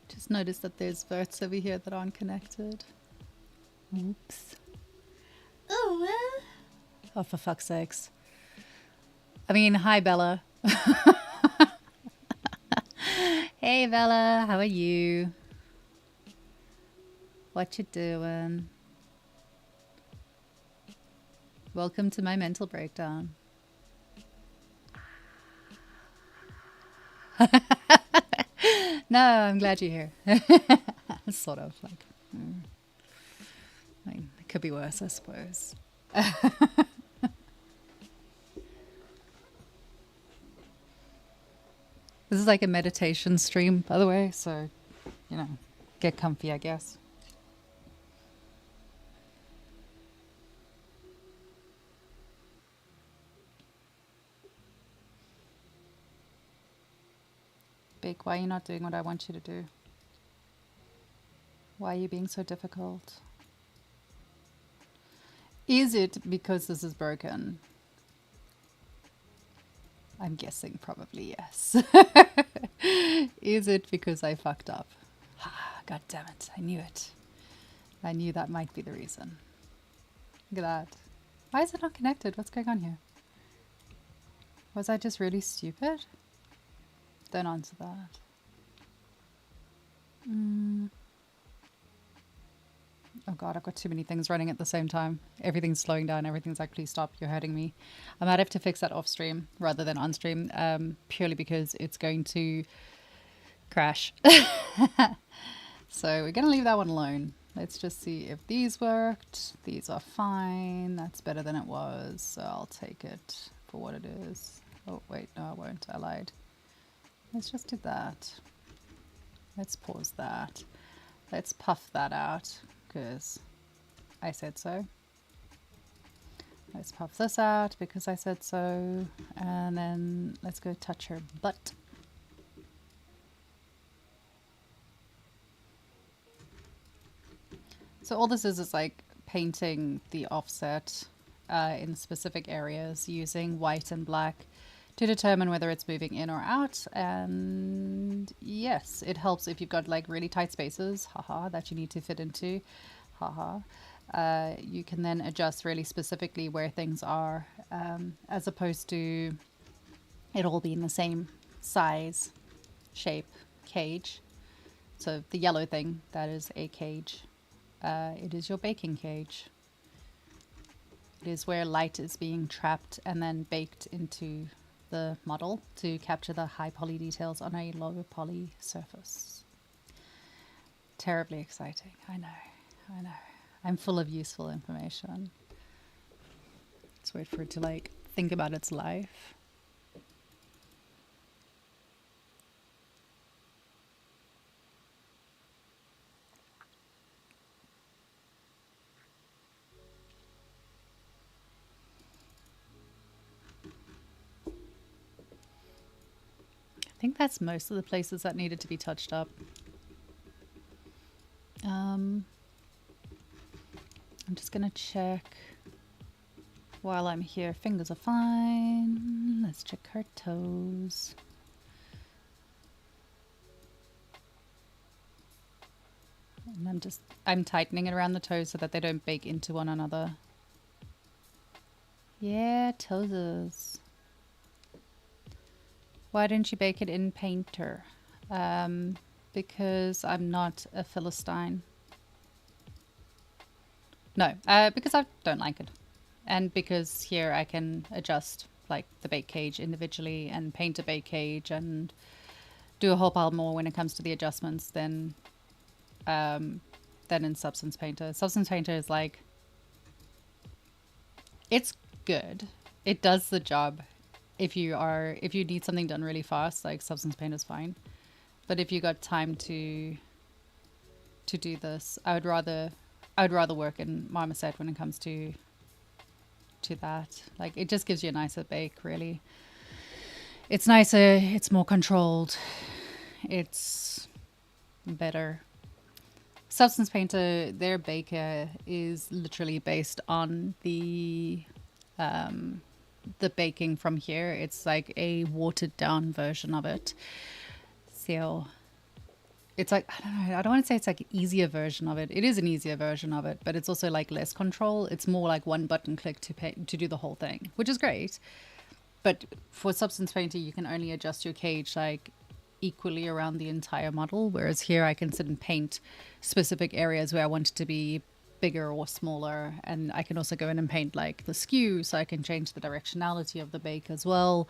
Just notice that there's verts over here that aren't connected. Oops. Oh, oh, for fuck's sakes. I mean, hi, Bella. Hey, Bella, how are you? What you doing? Welcome to my mental breakdown. No, I'm glad you're here. Sort of like, I mean, it could be worse, I suppose. This is like a meditation stream, by the way, so, you know, get comfy, I guess. Big, why are you not doing what I want you to do? Why are you being so difficult? Is it because this is broken? I'm guessing probably yes. Is it because I fucked up? God damn it, I knew it. I knew that might be the reason. Look at that. Why is it not connected? What's going on here? Was I just really stupid? Don't answer that. Oh god, I've got too many things running at the same time. Everything's slowing down. Everything's like, please stop. You're hurting me. I might have to fix that off stream rather than on stream, purely because it's going to crash. So we're going to leave that one alone. Let's just see if these worked. These are fine. That's better than it was. So I'll take it for what it is. Oh, wait, no, I won't. I lied. Let's just do that. Let's pause that. Let's puff that out because I said so. Let's puff this out because I said so. And then let's go touch her butt. So all this is like painting the offset in specific areas using white and black to determine whether it's moving in or out. And yes, it helps if you've got like really tight spaces, haha, that you need to fit into, haha. You can then adjust really specifically where things are, as opposed to it all being the same size, shape, cage. So the yellow thing, that is a cage. It is your baking cage. It is where light is being trapped and then baked into the model to capture the high poly details on a low poly surface. Terribly exciting. I know. I'm full of useful information. Let's wait for it to like think about its life. I think that's most of the places that needed to be touched up. I'm just gonna check while I'm here. Fingers are fine. Let's check her toes. And I'm tightening it around the toes so that they don't bake into one another. Yeah, toes. Why don't you bake it in Painter? Because I'm not a Philistine. No, because I don't like it. And because here I can adjust like the bake cage individually and paint a bake cage and do a whole pile more when it comes to the adjustments than in Substance Painter. Substance Painter is like, it's good. It does the job. If you need something done really fast, like Substance Painter is fine. But if you got time to do this, I would rather work in Marmoset when it comes to that. Like, it just gives you a nicer bake, really. It's nicer, it's more controlled, it's better. Substance Painter, their baker is literally based on the baking from here. It's like a watered down version of it. So it's like, I don't know, I don't want to say it's like an easier version of it. It is an easier version of it, but it's also like less control. It's more like one button click to do the whole thing, which is great. But for Substance Painter, you can only adjust your cage like equally around the entire model, whereas here I can sit and paint specific areas where I want it to be bigger or smaller, and I can also go in and paint like the skew, so I can change the directionality of the bake as well,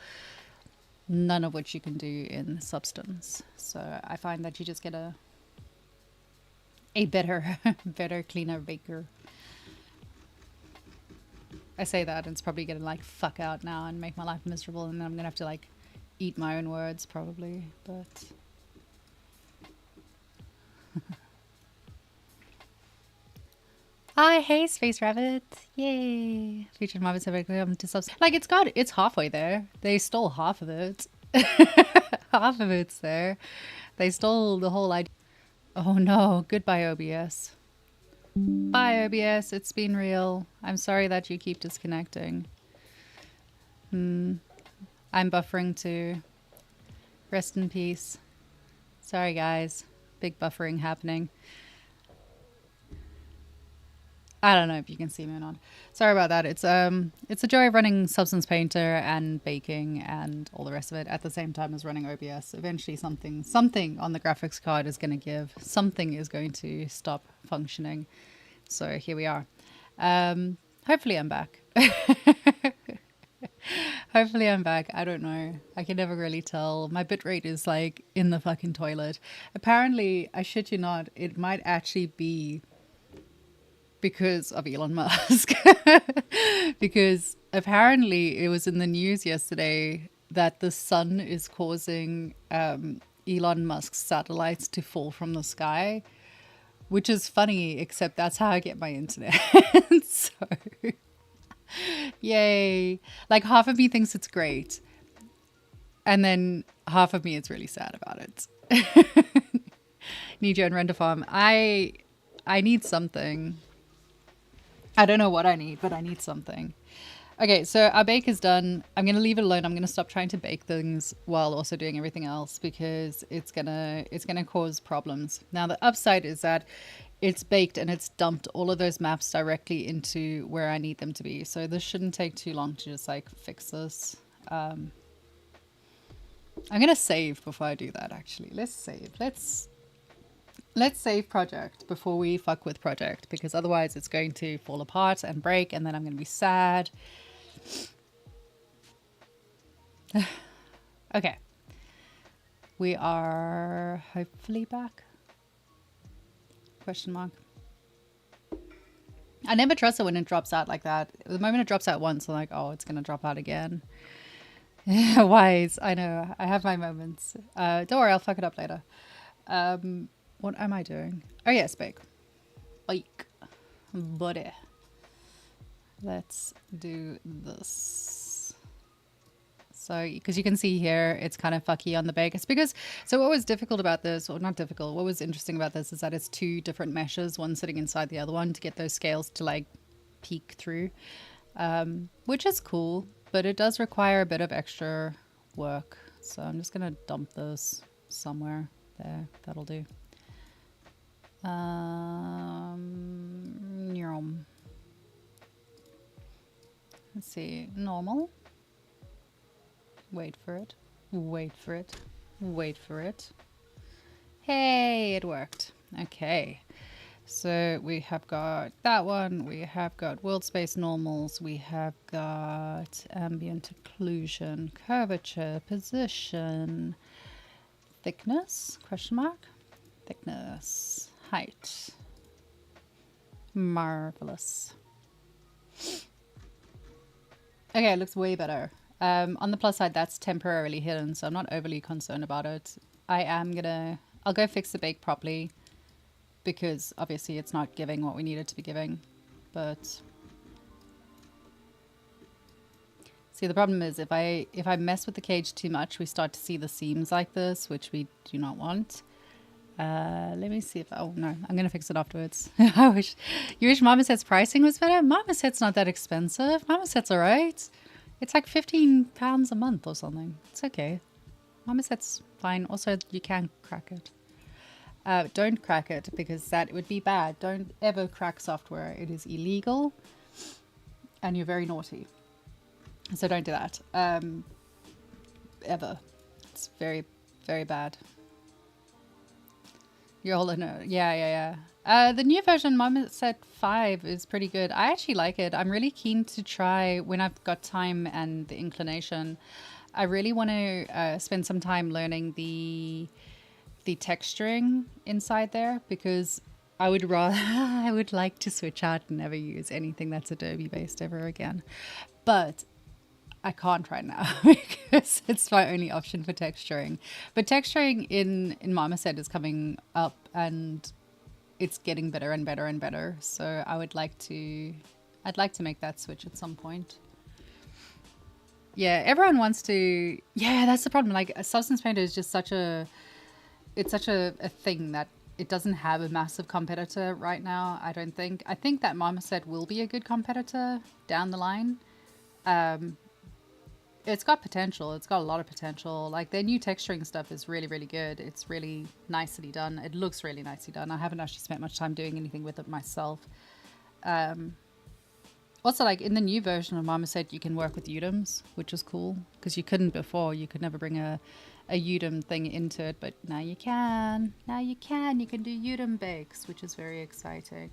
none of which you can do in Substance. So I find that you just get a better cleaner baker. I say that and it's probably gonna like fuck out now and make my life miserable, and then I'm gonna have to like eat my own words probably, but hi, hey, Space Rabbit. Yay. Featured Marvin said to subs. Like, it's halfway there. They stole half of it. Half of it's there. They stole the whole idea. Oh no, goodbye OBS. Bye OBS, it's been real. I'm sorry that you keep disconnecting. I'm buffering too. Rest in peace. Sorry guys, big buffering happening. I don't know if you can see me or not. Sorry about that. It's a joy of running Substance Painter and baking and all the rest of it at the same time as running OBS. Eventually something on the graphics card is going to give. Something is going to stop functioning. So here we are. Hopefully I'm back. Hopefully I'm back. I don't know. I can never really tell. My bitrate is like in the fucking toilet. Apparently, I shit you not, it might actually be because of Elon Musk. Because apparently it was in the news yesterday that the sun is causing Elon Musk's satellites to fall from the sky, which is funny, except that's how I get my internet. So, yay. Like, half of me thinks it's great, and then half of me is really sad about it. Need you and render farm. I need something. I don't know what I need, but I need something. Okay, so our bake is done. I'm going to leave it alone. I'm going to stop trying to bake things while also doing everything else, because it's going to cause problems. Now, the upside is that it's baked and it's dumped all of those maps directly into where I need them to be. So this shouldn't take too long to just like fix this. I'm going to save before I do that, actually. Let's save. Let's Let's save project before we fuck with project, because otherwise it's going to fall apart and break, and then I'm going to be sad. Okay. We are hopefully back. Question mark. I never trust it when it drops out like that. The moment it drops out once, I'm like, oh, it's going to drop out again. Wise. I know. I have my moments. Don't worry, I'll fuck it up later. What am I doing? Oh, yes, bake. Bake. Buddy. Let's do this. So, because you can see here, it's kind of fucky on the bake. It's because, so what was difficult about this, or not difficult, what was interesting about this is that it's two different meshes, one sitting inside the other one to get those scales to like peek through, which is cool, but it does require a bit of extra work. So I'm just going to dump this somewhere there. That'll do. Let's see, normal. Wait for it. Wait for it. Wait for it. Hey, it worked. Okay. So we have got that one. We have got world space normals. We have got ambient occlusion, curvature, position, thickness, question mark, thickness, height. Marvelous. Okay, it looks way better. On the plus side, that's temporarily hidden, so I'm not overly concerned about it. I'll go fix the bake properly, because obviously it's not giving what we need it to be giving. But see, the problem is if I mess with the cage too much, we start to see the seams like this, which we do not want. Let me see if, oh no, I'm going to fix it afterwards. You wish Marmoset's pricing was better? Marmoset's not that expensive. Marmoset's all right. It's like £15 a month or something. It's okay. Marmoset's fine. Also, you can crack it. Don't crack it, because that would be bad. Don't ever crack software. It is illegal and you're very naughty. So don't do that. Ever. It's very, very bad. You're all in it. Yeah. The new version, Marmoset 5, is pretty good. I actually like it. I'm really keen to try, when I've got time and the inclination, I really want to spend some time learning the texturing inside there, because I would rather, I would like to switch out and never use anything that's Adobe based ever again. But I can't right now because it's my only option for texturing. But texturing in Marmoset is coming up and it's getting better and better and better. So I'd like to make that switch at some point. Yeah, everyone wants to. Yeah, that's the problem. Like, Substance Painter is just such a thing that it doesn't have a massive competitor right now, I don't think. I think that Marmoset will be a good competitor down the line. It's got potential. It's got a lot of potential. Like, their new texturing stuff is really, really good. It's really nicely done. It looks really nicely done. I haven't actually spent much time doing anything with it myself. Also, like, in the new version of Marmoset, you can work with UDIMs, which is cool, because you couldn't before. You could never bring a UDIM thing into it, but now you can. Now you can. You can do UDIM bakes, which is very exciting.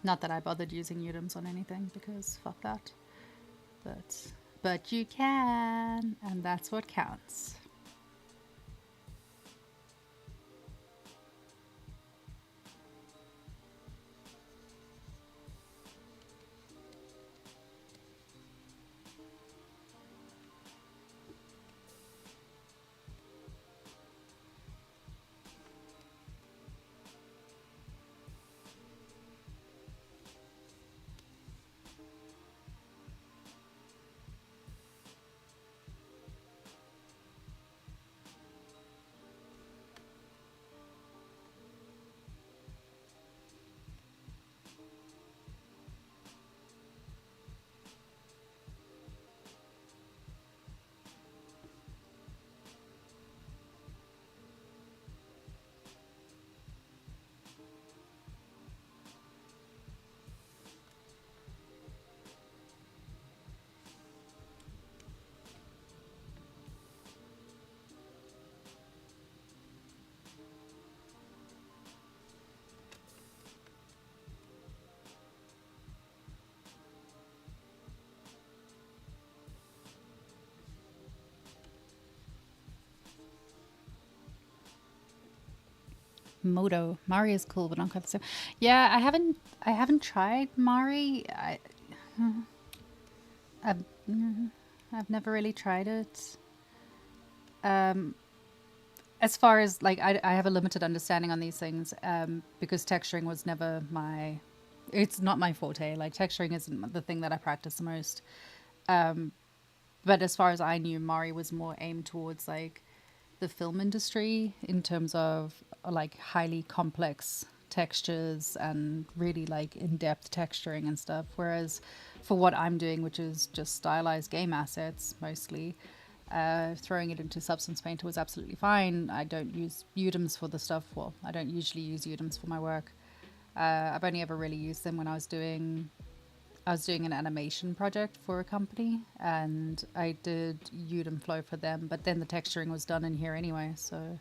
Not that I bothered using UDIMs on anything, because fuck that. But you can, and that's what counts. Moto. Mari is cool, but not quite the same. Yeah, I haven't tried Mari. I've, I've never really tried it. As far as like, I have a limited understanding on these things because texturing was never my. It's not my forte. Like texturing isn't the thing that I practice the most. But as far as I knew, Mari was more aimed towards like the film industry in terms of like highly complex textures and really like in-depth texturing and stuff. Whereas for what I'm doing, which is just stylized game assets mostly, throwing it into Substance Painter was absolutely fine. I don't use Udums for the stuff. Well, I don't usually use Udums for my work. I've only ever really used them when I was doing an animation project for a company, and I did Udem Flow for them, but then the texturing was done in here anyway, so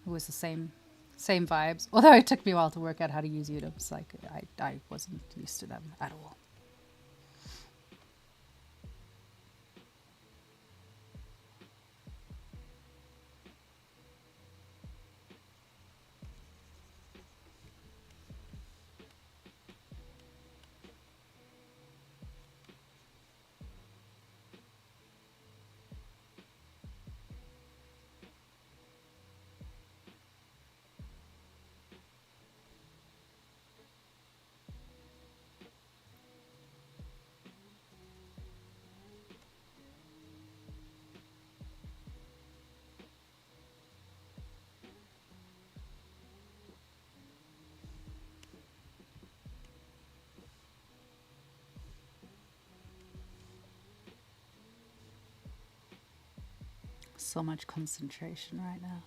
it was the same vibes. Although it took me a while to work out how to use Udums, like I wasn't used to them at all. So much concentration right now.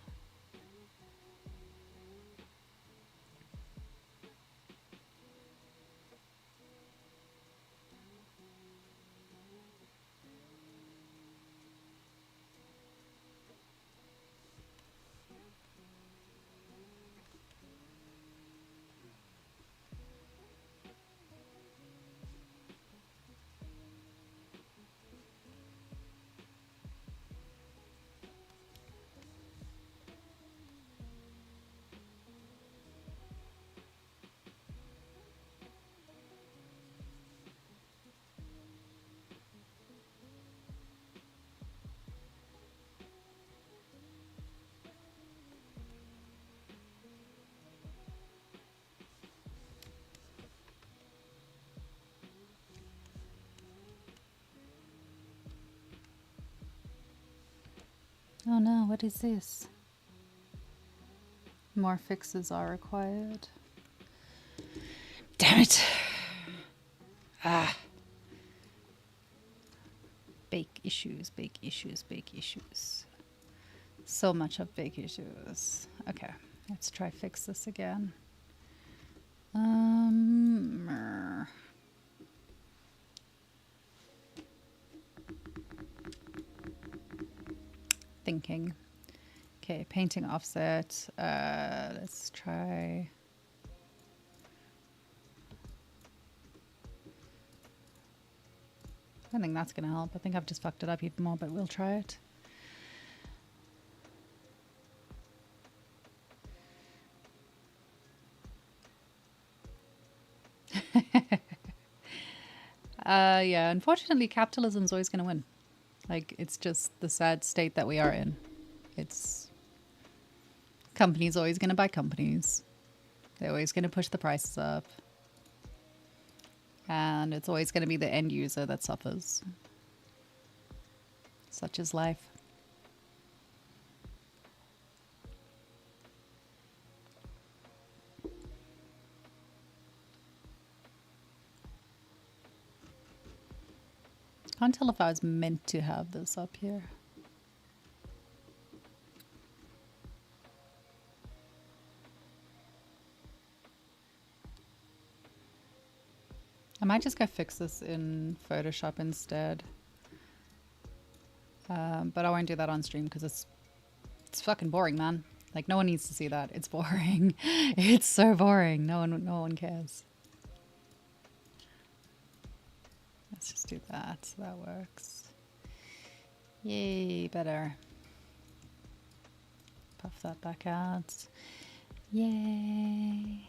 Oh no, what is this? More fixes are required. Damn it. Ah. Bake issues, bake issues, bake issues. So much of bake issues. Okay, let's try fix this again. Thinking. Okay, painting offset. Let's try. I don't think that's going to help. I think I've just fucked it up even more, but we'll try it. Yeah, unfortunately, capitalism's always going to win. Like, it's just the sad state that we are in. It's companies always going to buy companies. They're always going to push the prices up. And it's always going to be the end user that suffers. Such is life. Can't tell if I was meant to have this up here. I might just go fix this in Photoshop instead. But I won't do that on stream because it's fucking boring, man. Like, no one needs to see that. It's boring. It's so boring. No one cares. Let's just do that. So that works. Yay, better. Puff that back out. Yay.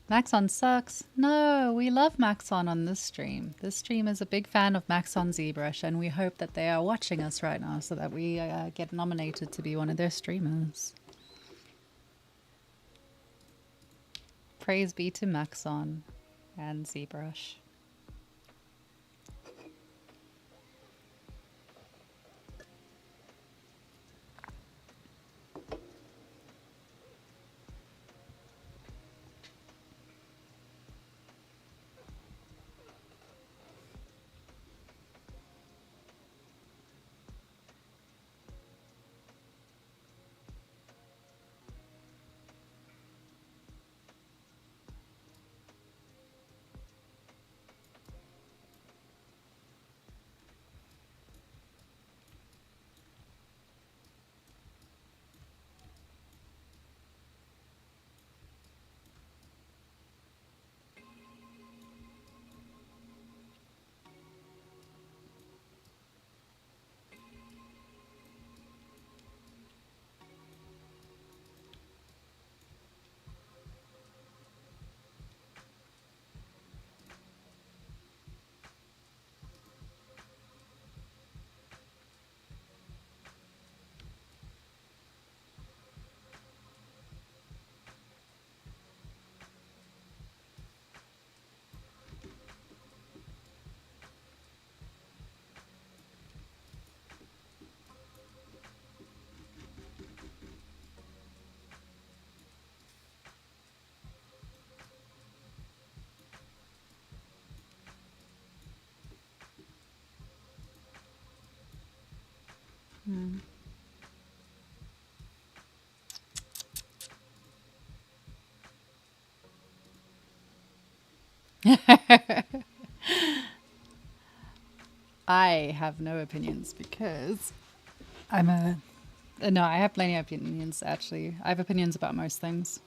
Maxon sucks. No, we love Maxon on this stream. This stream is a big fan of Maxon ZBrush, and we hope that they are watching us right now so that we get nominated to be one of their streamers. Praise be to Maxon and ZBrush. I have no opinions because I'm a... No, I have plenty of opinions, actually. I have opinions about most things.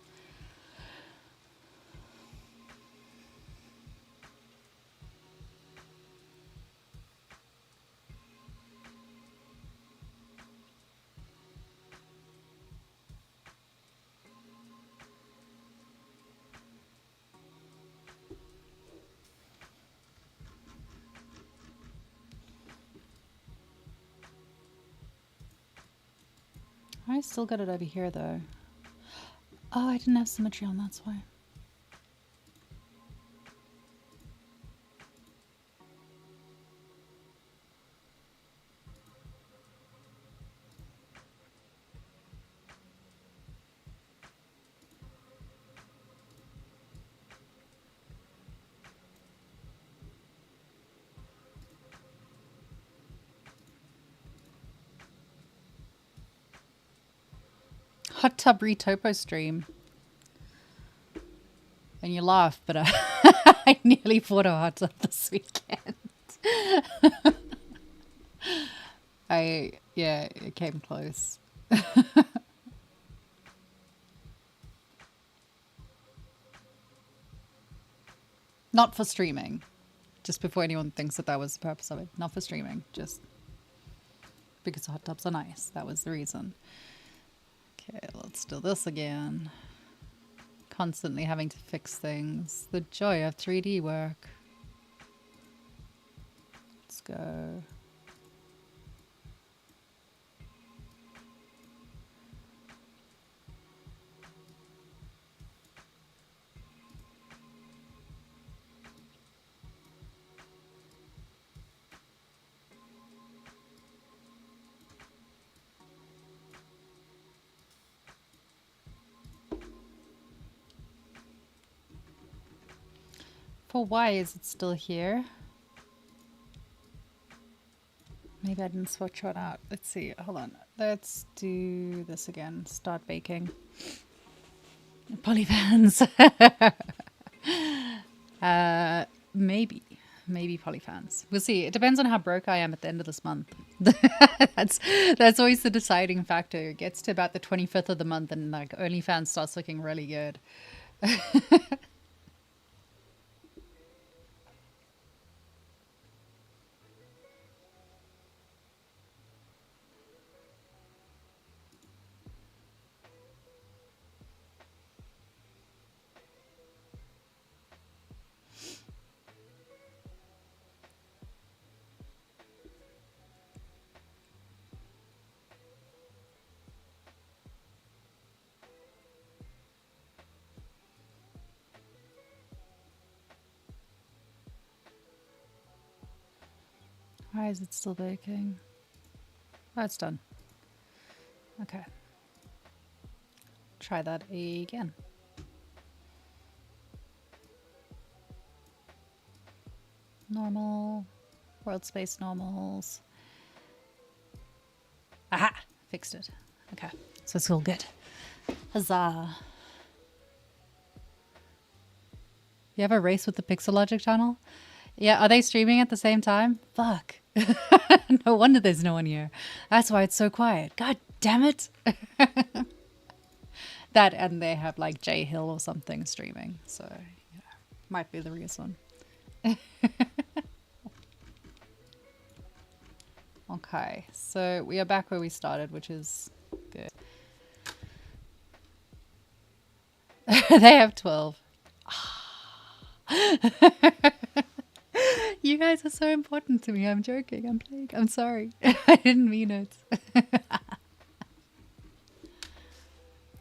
I still got it over here, though. Oh, I didn't have symmetry on, that's why. Hot tub retopo stream. And you laugh, but I nearly bought a hot tub this weekend. Yeah, it came close. Not for streaming. Just before anyone thinks that that was the purpose of it. Not for streaming, just because hot tubs are nice. That was the reason. Okay, let's do this again. Constantly having to fix things. The joy of 3D work. Let's go. For why is it still here? Maybe I didn't swatch one out. Let's see. Hold on. Let's do this again. Start baking. Polyfans. Maybe. Maybe Polyfans. We'll see. It depends on how broke I am at the end of this month. That's always the deciding factor. It gets to about the 25th of the month and like OnlyFans starts looking really good. Why is it still baking? Oh, it's done. Okay. Try that again. Normal. World space normals. Aha! Fixed it. Okay. So it's all good. Huzzah. You have a race with the Pixelogic channel? Yeah, are they streaming at the same time? Fuck. No wonder there's no one here. That's why it's so quiet. God damn it. That and they have like Jay Hill or something streaming. So, yeah, might be the reason. Okay, so we are back where we started, which is good. They have 12. You guys are so important to me. I'm joking. I'm playing. I'm sorry. I didn't mean it.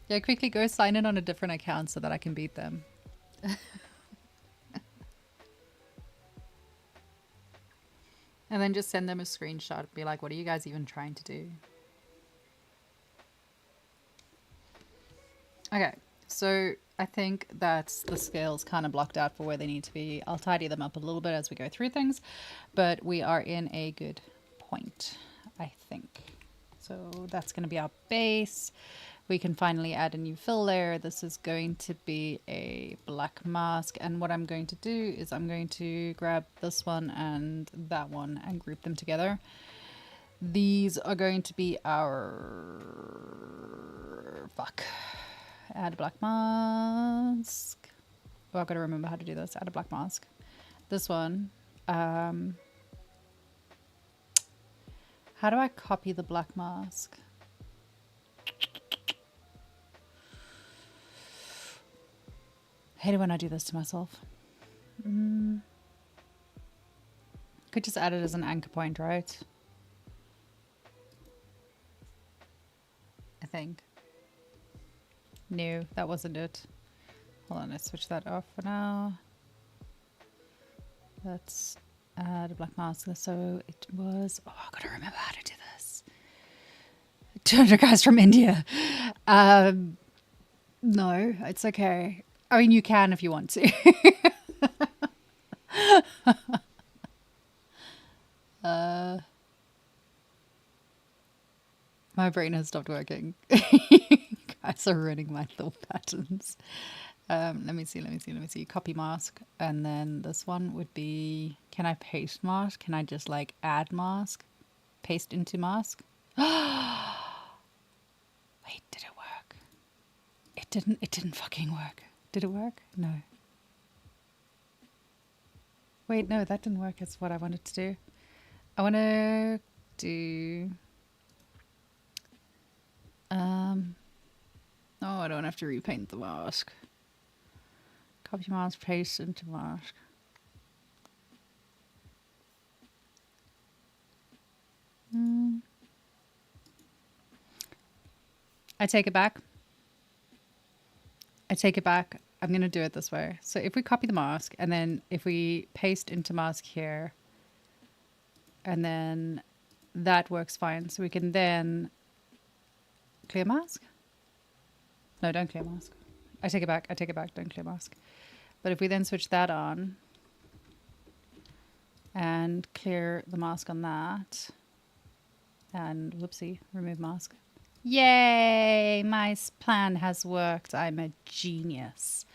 Yeah, quickly go sign in on a different account so that I can beat them. And then just send them a screenshot. Be like, what are you guys even trying to do? Okay, so I think that the scales kind of blocked out for where they need to be. I'll tidy them up a little bit as we go through things, but we are in a good point, I think. So that's going to be our base. We can finally add a new fill layer. This is going to be a black mask. And what I'm going to do is I'm going to grab this one and that one and group them together. These are going to be our... Fuck. Add a black mask. Oh, I've got to remember how to do this. Add a black mask. This one. How do I copy the black mask? I hate it when I do this to myself. Could just add it as an anchor point, right? I think. No, that wasn't it. Hold on, let's switch that off for now. Let's add a black mask. So it was... Oh, I've got to remember how to do this. 200 guys from India. No, it's okay. I mean, you can if you want to. My brain has stopped working. Guys are ruining my thought patterns. Let me see. Copy mask. And then this one would be... Can I paste mask? Can I just like add mask? Paste into mask? Wait, did it work? It didn't fucking work. Did it work? No. Wait, no, that didn't work. It's what I wanted to do. I want to do... Oh, I don't have to repaint the mask. Copy mask, paste into mask. I take it back. I'm going to do it this way. So if we copy the mask and then if we paste into mask here, and then that works fine. So we can then clear mask. No, don't clear mask. I take it back. Don't clear mask. But if we then switch that on and clear the mask on that and whoopsie, remove mask. Yay! My plan has worked. I'm a genius.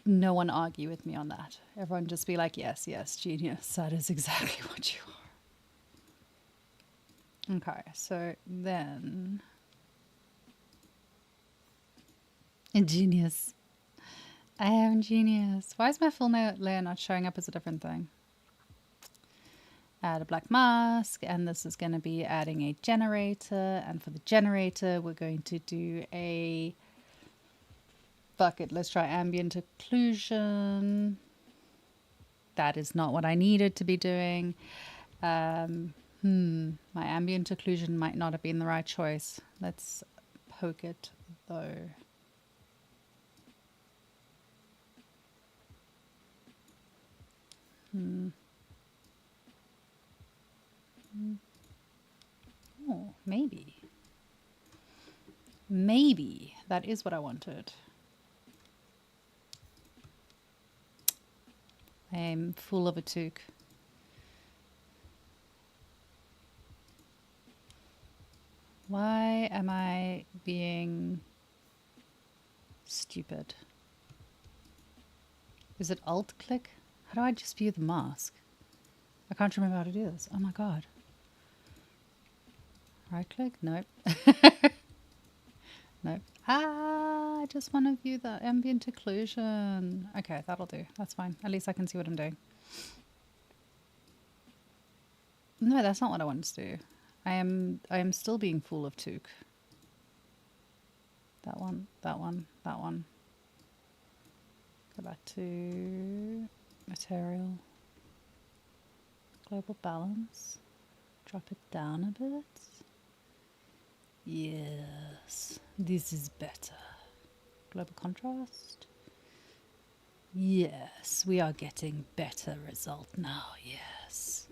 No one argue with me on that. Everyone just be like, yes, genius. That is exactly what you are. Okay, so then... Genius. I am genius. Why is my full layer not showing up as a different thing? Add a black mask, and this is going to be adding a generator. And for the generator, we're going to do a... Fuck it, let's try ambient occlusion. That is not what I needed to be doing. My ambient occlusion might not have been the right choice. Let's poke it though. Oh, maybe. Maybe that is what I wanted. I am full of a toque. Why am I being stupid? Is it alt click? How do I just view the mask? I can't remember how to do this. Oh my god. Right click? Nope. Nope. Ah, I just want to view the ambient occlusion. Okay, that'll do. That's fine. At least I can see what I'm doing. No, that's not what I wanted to do. I am still being full of toque. That one, that one, that one. Go back to material. Global balance. Drop it down a bit. Yes, this is better. Global contrast. Yes, we are getting better result now. Yes,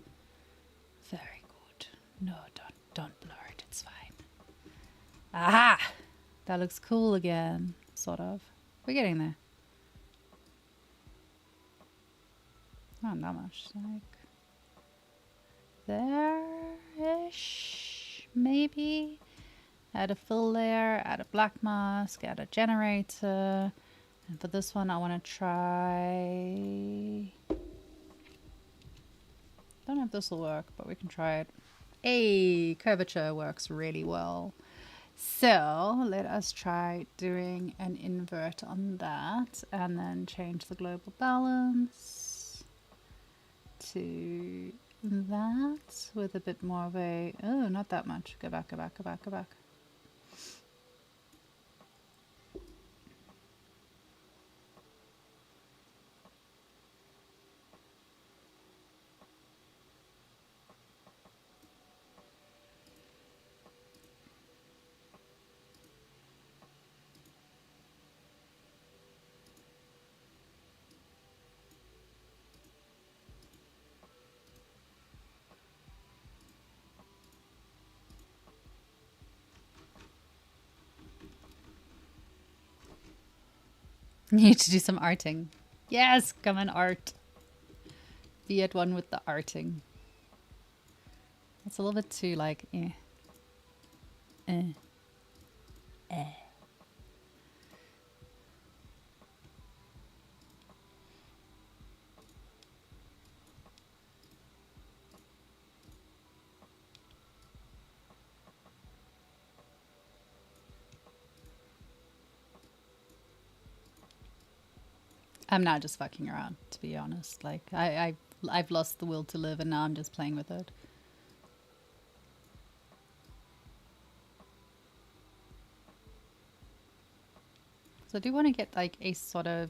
very good. No, don't blur it. It's fine. Aha! That looks cool again, sort of. We're getting there. Not that much, like there-ish, maybe. Add a fill layer, add a black mask, add a generator. And for this one, I want to try... Don't know if this will work, but we can try it. Hey, curvature works really well. So let us try doing an invert on that and then change the global balance to that with a bit more of a... Oh, not that much. Go back, go back, go back, go back. Need to do some arting. Yes, come on, art. Be at one with the arting. It's a little bit too like, eh. I'm not just fucking around, to be honest. Like, I've lost the will to live and now I'm just playing with it. So I do want to get like a sort of...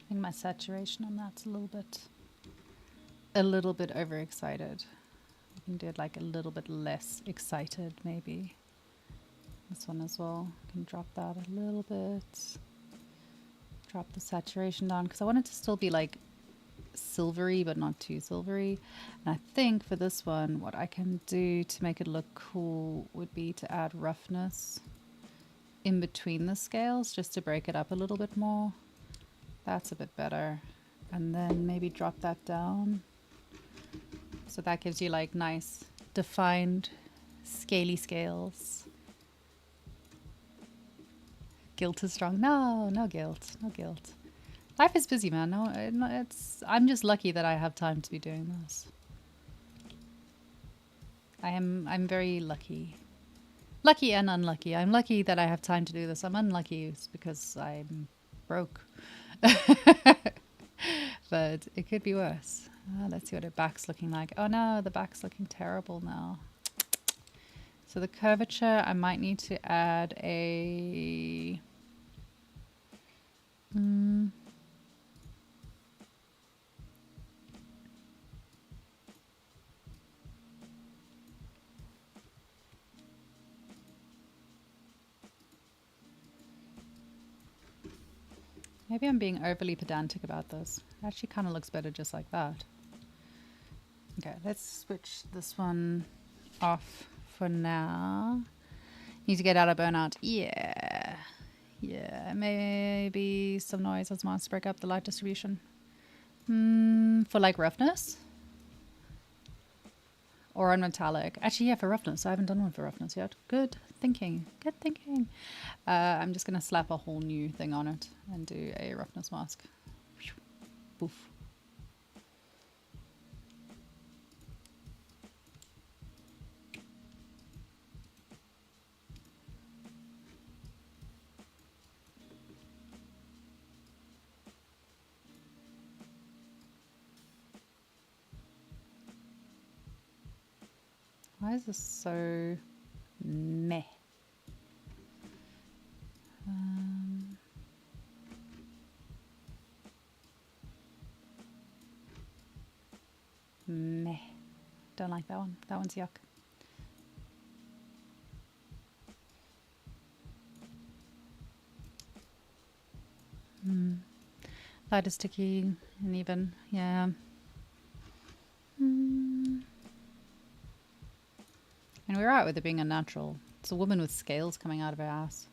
I think my saturation on that's a little bit overexcited. I can do it like a little bit less excited, maybe. This one as well. Can drop that a little bit. Drop the saturation down because I want it to still be like silvery, but not too silvery. And I think for this one, what I can do to make it look cool would be to add roughness in between the scales just to break it up a little bit more. That's a bit better. And then maybe drop that down. So that gives you like nice defined scaly scales. Guilt is strong. No, no guilt. No guilt. Life is busy, man. No, I'm just lucky that I have time to be doing this. I'm very lucky. Lucky and unlucky. I'm lucky that I have time to do this. I'm unlucky because I'm broke. But it could be worse. Let's see what her back's looking like. Oh no, the back's looking terrible now. So the curvature, I might need to add a... Maybe I'm being overly pedantic about this. It actually kind of looks better just like that. Okay, let's switch this one off for now. Need to get out of burnout. Yeah. Yeah, maybe some noise as well to break up the light distribution. For like roughness? Or on metallic. Actually, yeah, for roughness. I haven't done one for roughness yet. Good thinking. Good thinking. I'm just going to slap a whole new thing on it and do a roughness mask. Boof. Why is this so meh? Meh. Don't like that one. That one's yuck. Light is sticky and even. Yeah. And we're right with it being unnatural. It's a woman with scales coming out of her ass.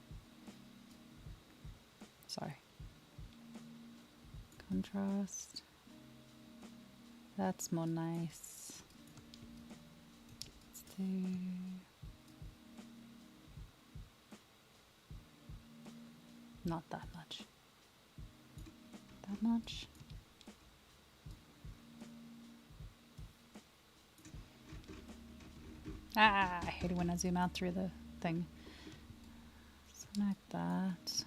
Sorry. Contrast. That's more nice. Let's do... Not that much. That much. Ah, I hate it when I zoom out through the thing. Something like that.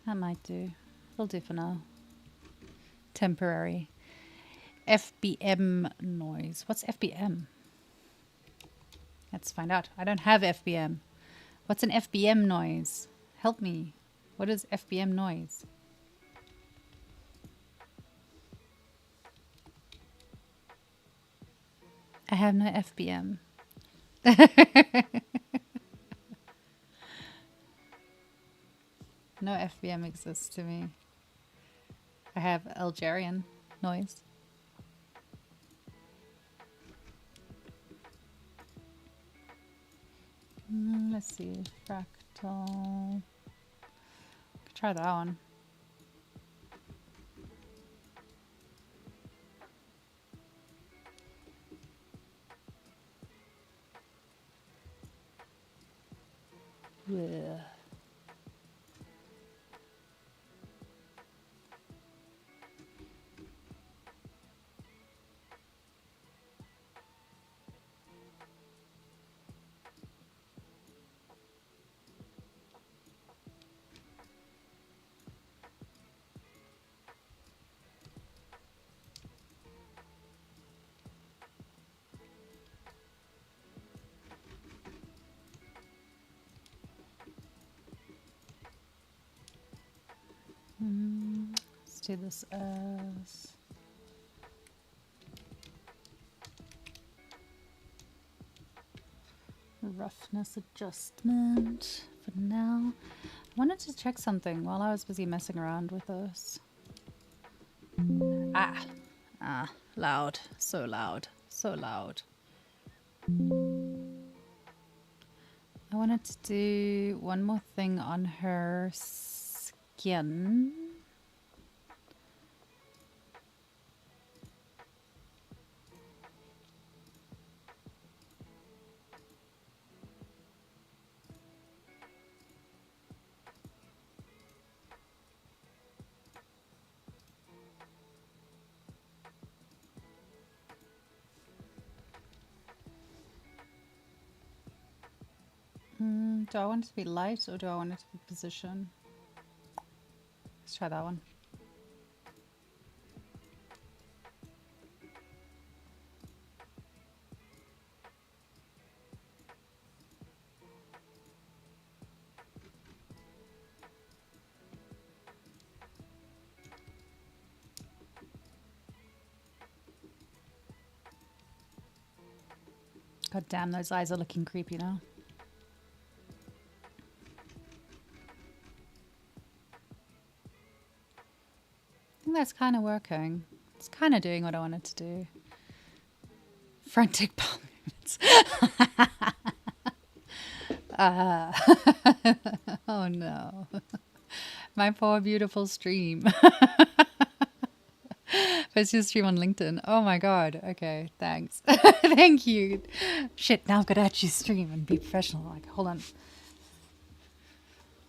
That might do. It'll do for now. Temporary. FBM noise. What's FBM? Let's find out. I don't have FBM. What's an FBM noise? Help me. What is FBM noise? I have no FBM. No FBM exists to me. I have Algerian noise. Let's see. Fractal. Could try that one. Yeah. Let's do this as roughness adjustment for now. I wanted to check something while I was busy messing around with this. Loud. So loud. So loud. I wanted to do one more thing on her skin. Do I want it to be light or do I want it to be position? Let's try that one. God damn, those eyes are looking creepy now. I think that's kind of working. It's kind of doing what I wanted to do. Frantic palm movements. Oh no. My poor beautiful stream. Post your stream on LinkedIn. Oh my god. Okay, thanks. Thank you. Shit, now I've got to actually stream and be professional. Like, hold on.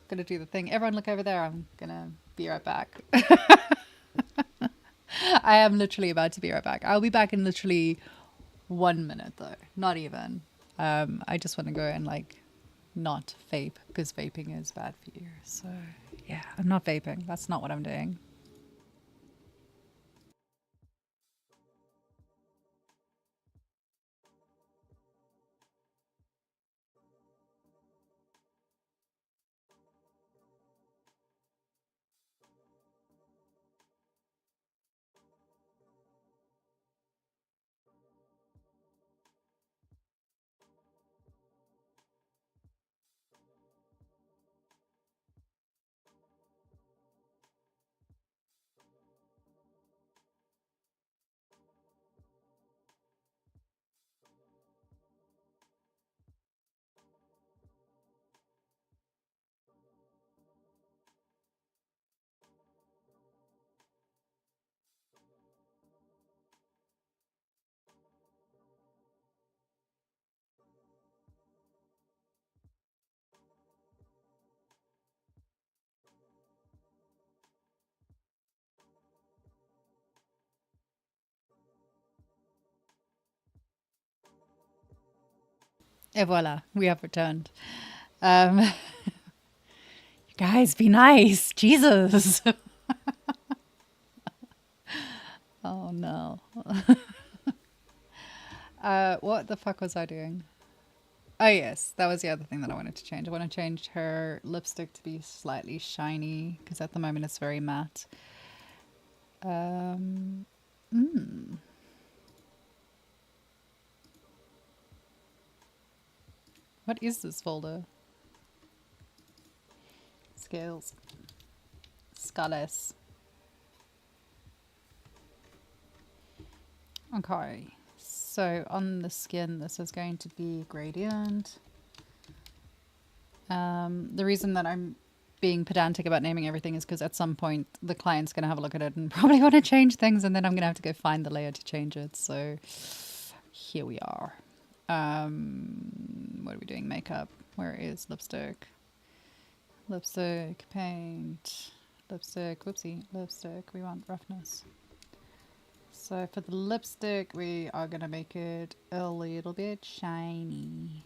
Gonna do the thing. Everyone look over there. I'm gonna be right back. I am literally about to be right back. I'll be back in literally 1 minute though. Not even. I just want to go and like not vape because vaping is bad for you. So yeah, I'm not vaping. That's not what I'm doing. Et voila, we have returned. You guys, be nice. Jesus. Oh no. What the fuck was I doing? Oh yes, that was the other thing that I wanted to change. I want to change her lipstick to be slightly shiny because at the moment it's very matte. What is this folder? Scales. Scales. Okay. So on the skin, this is going to be gradient. The reason that I'm being pedantic about naming everything is because at some point the client's going to have a look at it and probably want to change things, and then I'm going to have to go find the layer to change it. So here we are. What are we doing? Makeup. Where is lipstick? Lipstick, paint, lipstick, whoopsie, lipstick. We want roughness. So for the lipstick, we are going to make it a little bit shiny.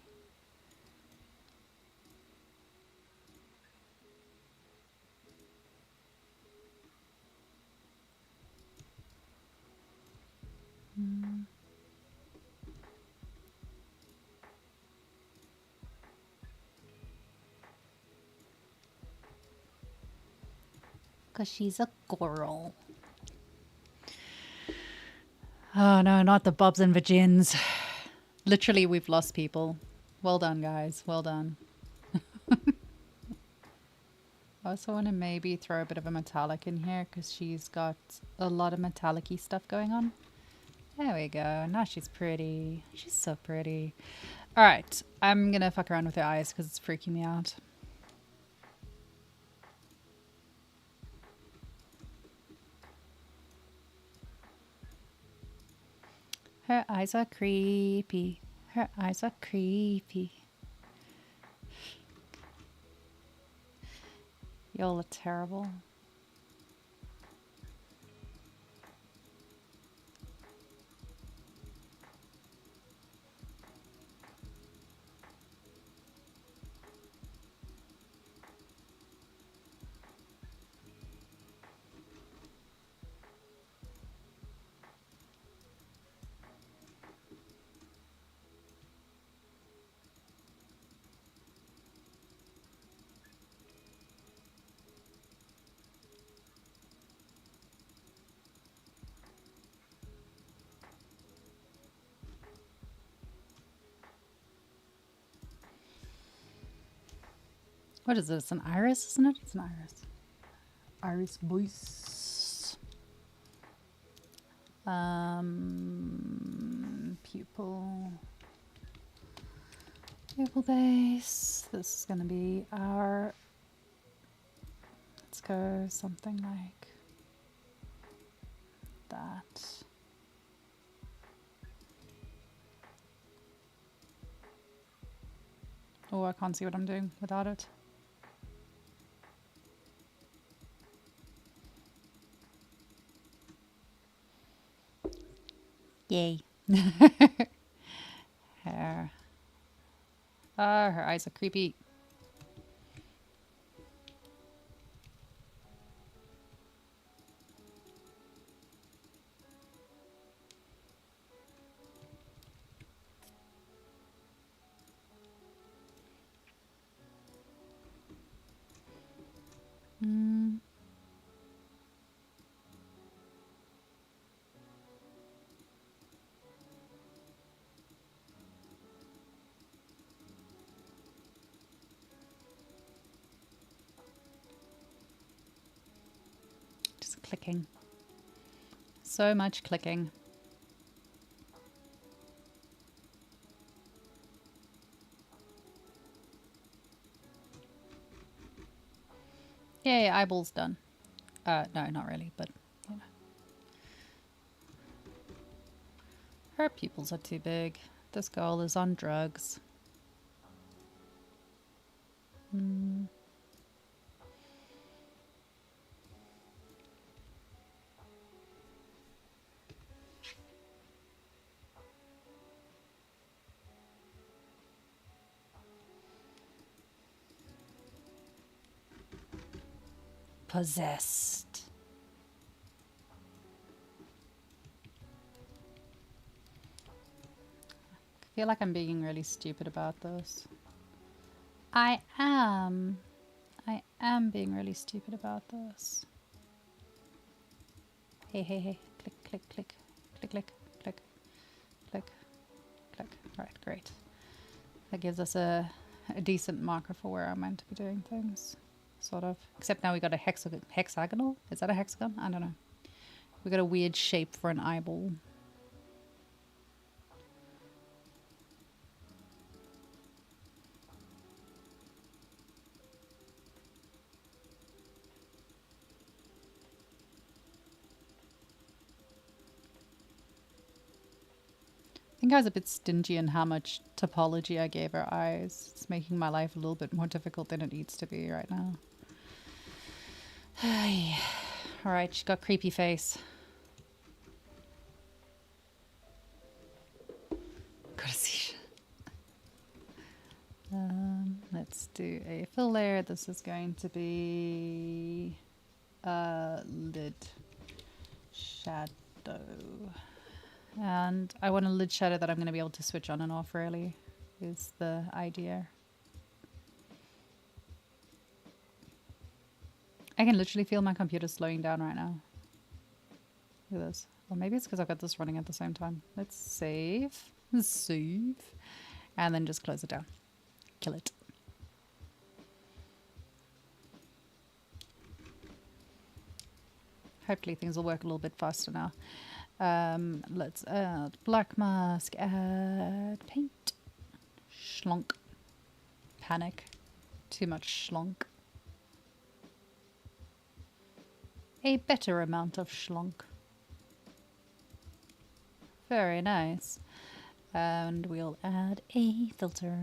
Because she's a girl. Oh no, not the Bobs and Virgins. Literally, we've lost people. Well done, guys. Well done. I also want to maybe throw a bit of a metallic in here because she's got a lot of metallic-y stuff going on. There we go. Now she's pretty. She's so pretty. All right. I'm going to fuck around with her eyes because it's freaking me out. Her eyes are creepy. Her eyes are creepy. Y'all are terrible. What is this? An iris, isn't it? It's an iris. Iris voice. Pupil. Pupil base. This is going to be our... Let's go something like that. Oh, I can't see what I'm doing without it. Yay. Hair. Ah, her eyes are creepy. Just clicking. So much clicking. Yay, eyeballs done. No, not really, but you know. Her pupils are too big. This girl is on drugs. Possessed. I feel like I'm being really stupid about this. I am being really stupid about this. Hey, hey, hey. Click, click, click. Click, click, click, click, click. Alright, great. That gives us a decent marker for where I'm meant to be doing things. Sort of. Except now we got a hexagonal? Is that a hexagon? I don't know. We got a weird shape for an eyeball. I think I was a bit stingy in how much topology I gave her eyes. It's making my life a little bit more difficult than it needs to be right now. Alright, she got creepy face. Gotta see. Let's do a fill layer. This is going to be a lid shadow. And I want a lid shadow that I'm going to be able to switch on and off, really, is the idea. I can literally feel my computer slowing down right now. Look at this. Well, maybe it's because I've got this running at the same time. Let's save. Save. And then just close it down. Kill it. Hopefully things will work a little bit faster now. Let's add black mask, add paint. Schlonk. Panic. Too much schlonk. A better amount of schlonk. Very nice. And we'll add a filter.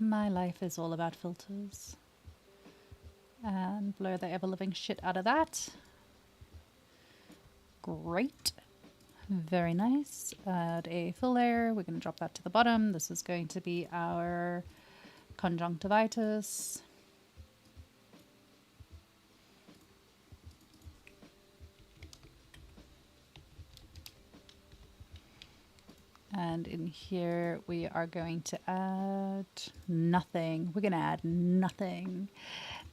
My life is all about filters. And blur the ever-living shit out of that. Great. Very nice. Add a fill layer. We're going to drop that to the bottom. This is going to be our conjunctivitis. And in here we are going to add nothing. We're going to add nothing.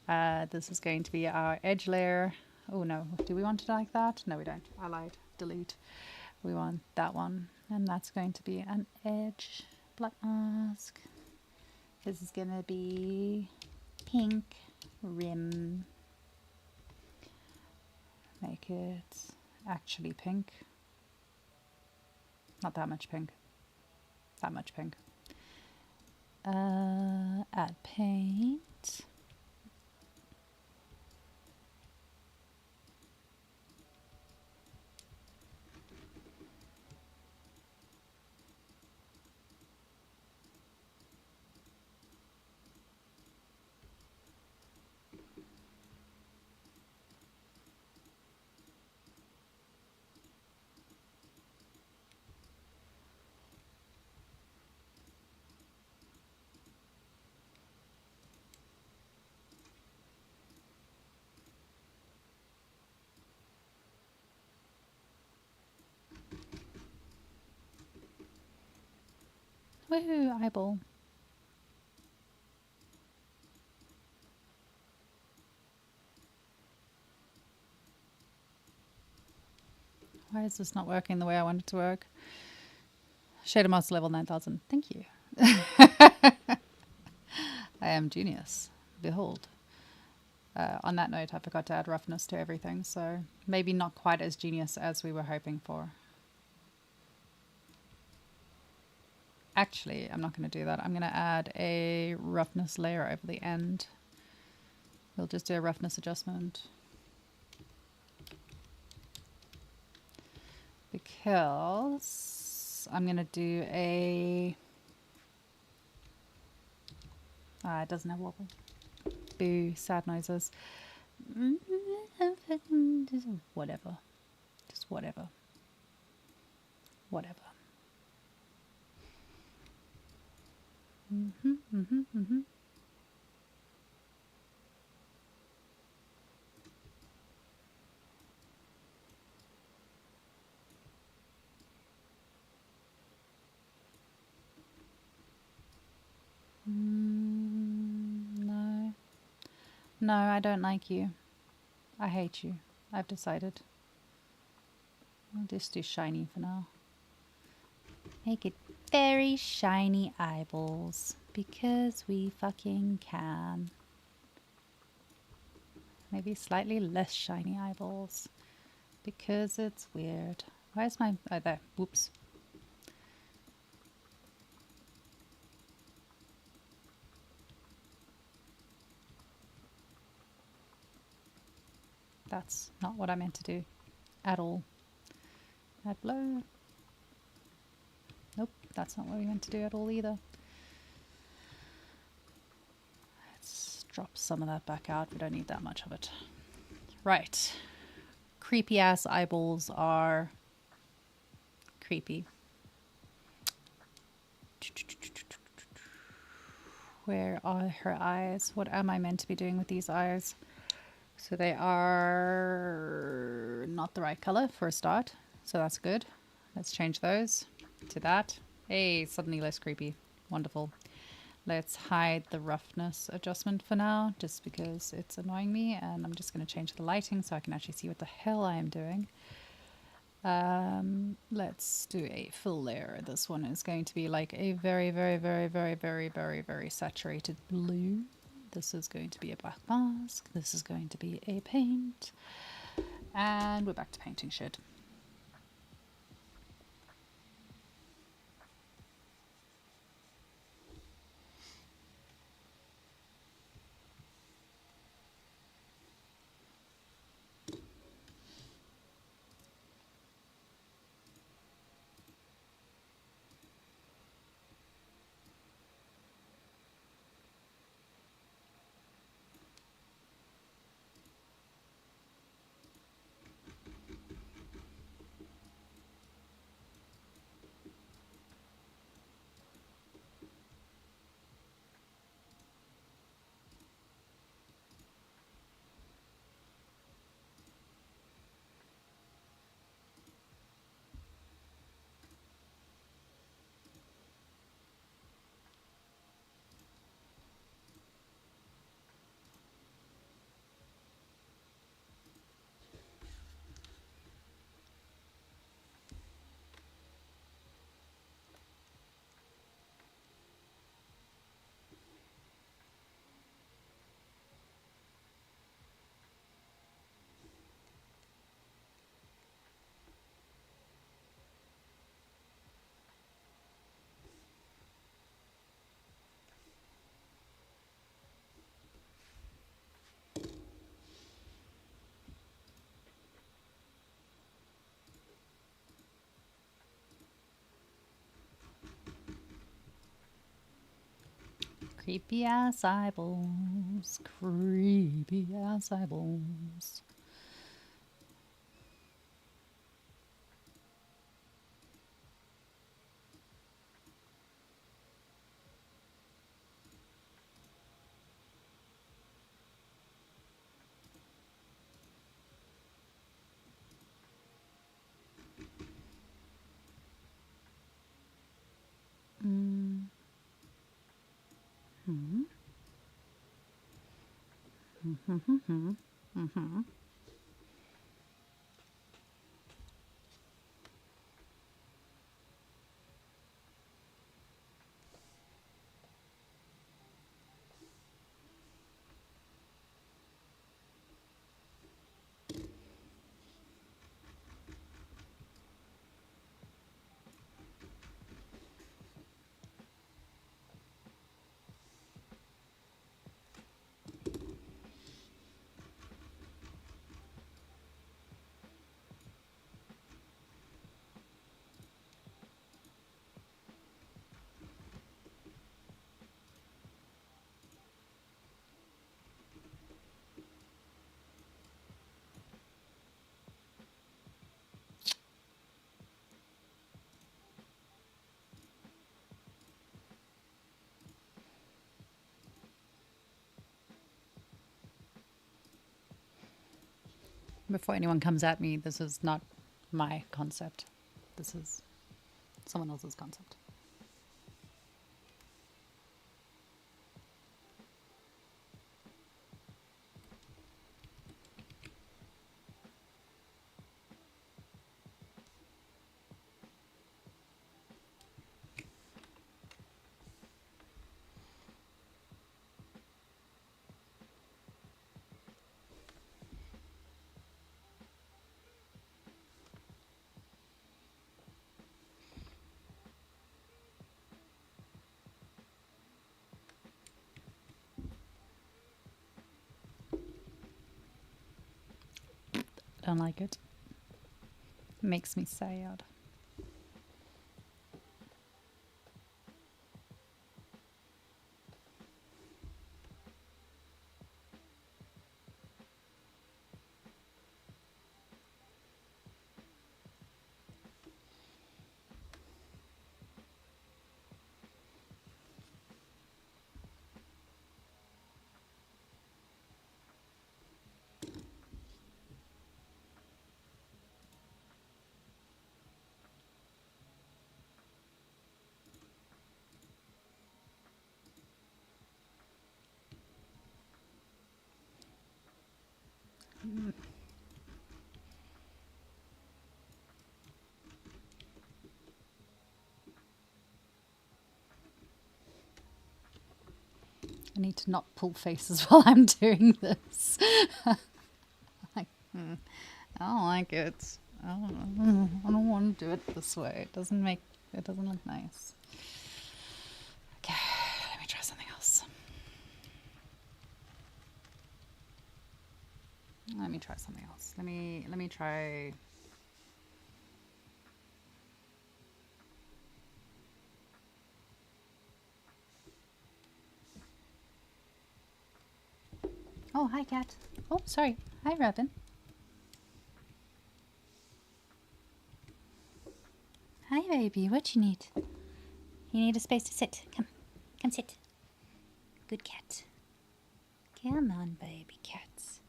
This is going to be our edge layer. Oh no, do we want it like that? No, we don't. I lied. Delete. We want that one. And that's going to be an edge black mask. This is going to be pink rim. Make it actually pink. Not that much pink. That much pink. Add paint. Woohoo, eyeball. Why is this not working the way I want it to work? Shader Master level 9000. Thank you. I am genius. Behold. On that note, I forgot to add roughness to everything, so maybe not quite as genius as we were hoping for. Actually, I'm not going to do that. I'm going to add a roughness layer over the end. We'll just do a roughness adjustment. Because I'm going to do a... it doesn't have wobble. Boo, sad noises. Whatever. Just whatever. Whatever. No. No, I don't like you. I hate you. I've decided. I'll just do shiny for now. Make it very shiny eyeballs. Because we fucking can. Maybe slightly less shiny eyeballs. Because it's weird. Why is my... Oh, there. Whoops. That's not what I meant to do. At all. Add blur. Nope, that's not what we meant to do at all either. Let's drop some of that back out. We don't need that much of it. Right. Creepy ass eyeballs are creepy. Where are her eyes? What am I meant to be doing with these eyes? So they are not the right color for a start. So that's good. Let's change those to that. Hey, suddenly less creepy. Wonderful. Let's hide the roughness adjustment for now, just because it's annoying me. And I'm just going to change the lighting so I can actually see what the hell I am doing. Let's do a full layer. This one is going to be like a very, very, very, very, very, very, very saturated blue. This is going to be a black mask. This is going to be a paint. And we're back to painting shit. Creepy ass eyeballs. Creepy ass eyeballs. Before anyone comes at me, this is not my concept. This is someone else's concept. Don't like it. Makes me sad. I need to not pull faces while I'm doing this. Like, I don't like it. I don't want to do it this way. It doesn't look nice. Okay, let me try something else. Let me try something else. Let me try. Oh, hi, cat. Oh, sorry. Hi, Robin. Hi, baby. What you need? You need a space to sit. Come sit. Good cat. Come on, baby cats.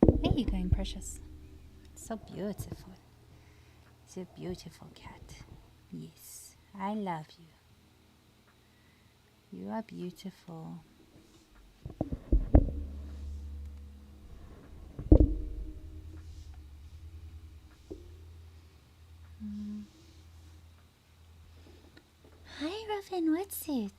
Where are you going, precious? So beautiful. It's a beautiful cat. Yes, I love you. You are beautiful. Hi, Robin. What's it?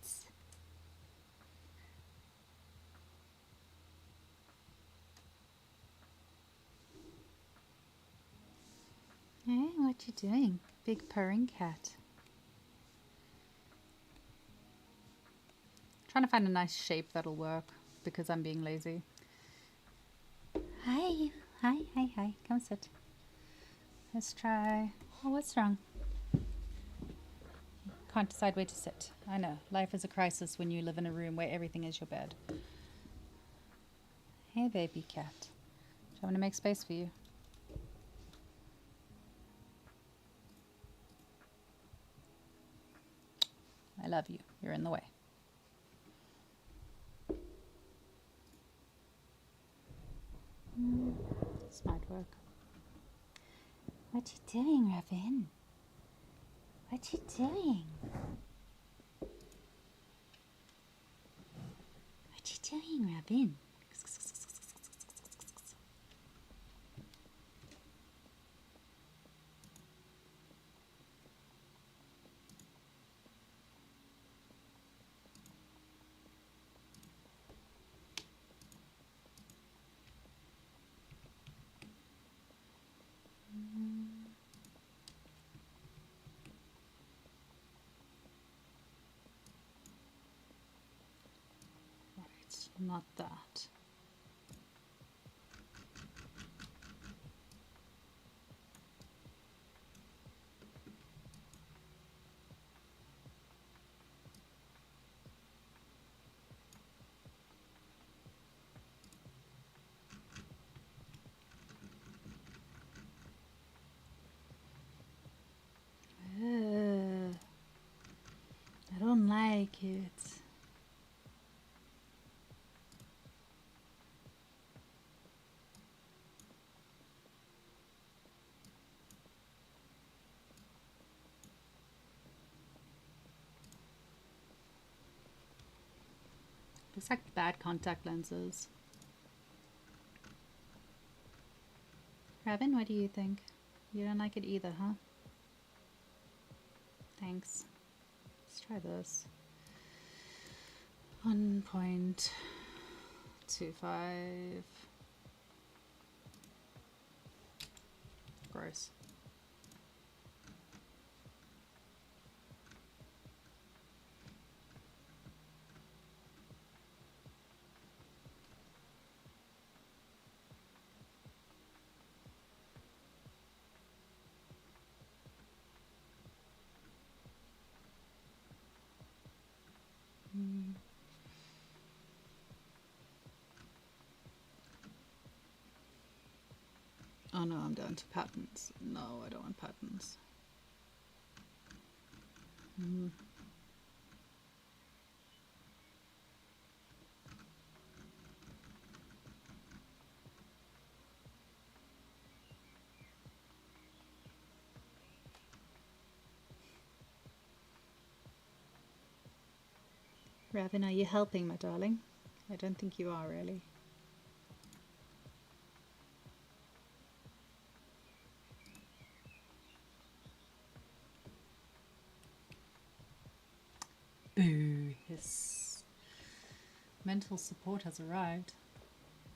Hey, what you doing? Big purring cat. Trying to find a nice shape that'll work because I'm being lazy. Hi. Hi. Come sit. Let's try. Oh, what's wrong? can't decide where to sit. I know. Life is a crisis when you live in a room where everything is your bed. Hey, baby cat. Do I want to make space for you? I love you. You're in the way. This might work. What you doing, Robin? What you doing? What you doing, Robin? Right, not that. I don't like it. Looks like bad contact lenses. Robin, what do you think? You don't like it either, huh? Thanks. Let's try this. 1.25. Gross. Oh no, I'm down to patterns. No, I don't want patterns. Ravin, are you helping, my darling? I don't think you are, really. Boo, hiss. Mental support has arrived.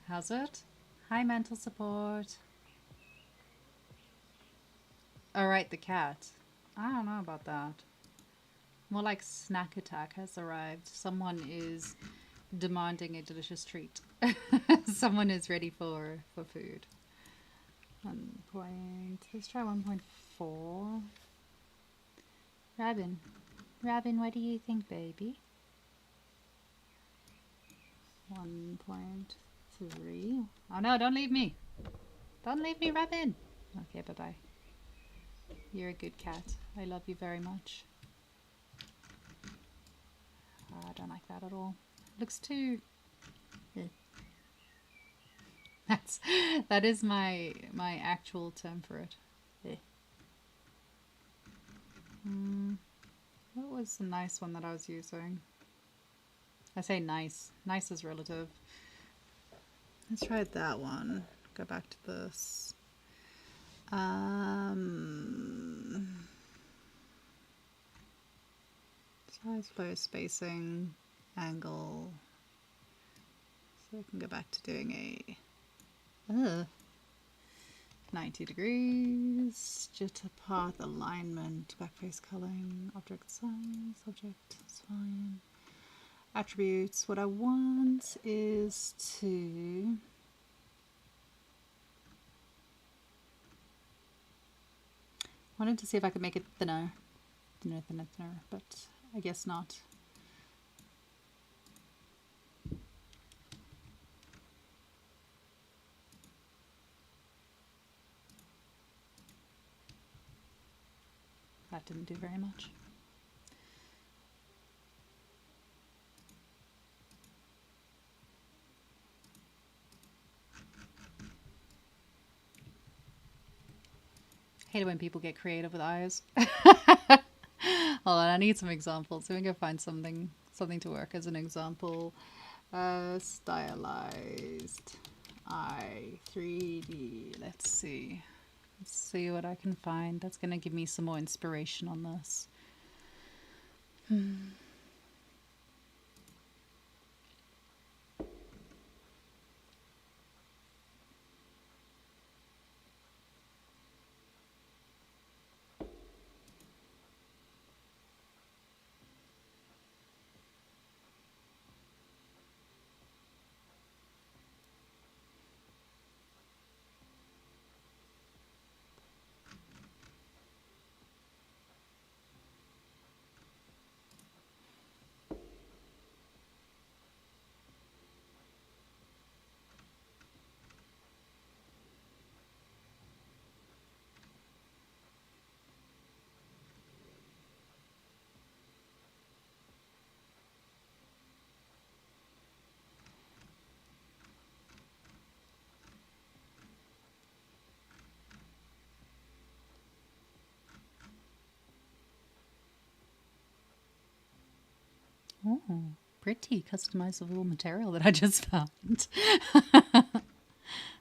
Has it? Hi, mental support. Alright, the cat. I don't know about that. More like snack attack has arrived. Someone is demanding a delicious treat. Someone is ready for food. 1 point. Let's try 1.4. Robin. Robin, what do you think, baby? 1.3. Oh no, don't leave me. Don't leave me, Robin. Okay, bye-bye. You're a good cat. I love you very much. I don't like that at all. Looks too... That is my actual term for it. What was the nice one that I was using? I say nice. Nice is relative. Let's try that one. Go back to this. Size, flow, spacing, angle. So I can go back to doing a 90 degrees, jitter path, alignment, backface culling, object size, object is fine. Attributes, what I want is to wanted to see if I could make it thinner. thinner, but I guess not. That didn't do very much. I hate it when people get creative with eyes. Hold on, I need some examples. Let me go find something to work as an example. Stylized eye 3D. Let's see what I can find. That's gonna give me some more inspiration on this. Oh, pretty customizable material that I just found.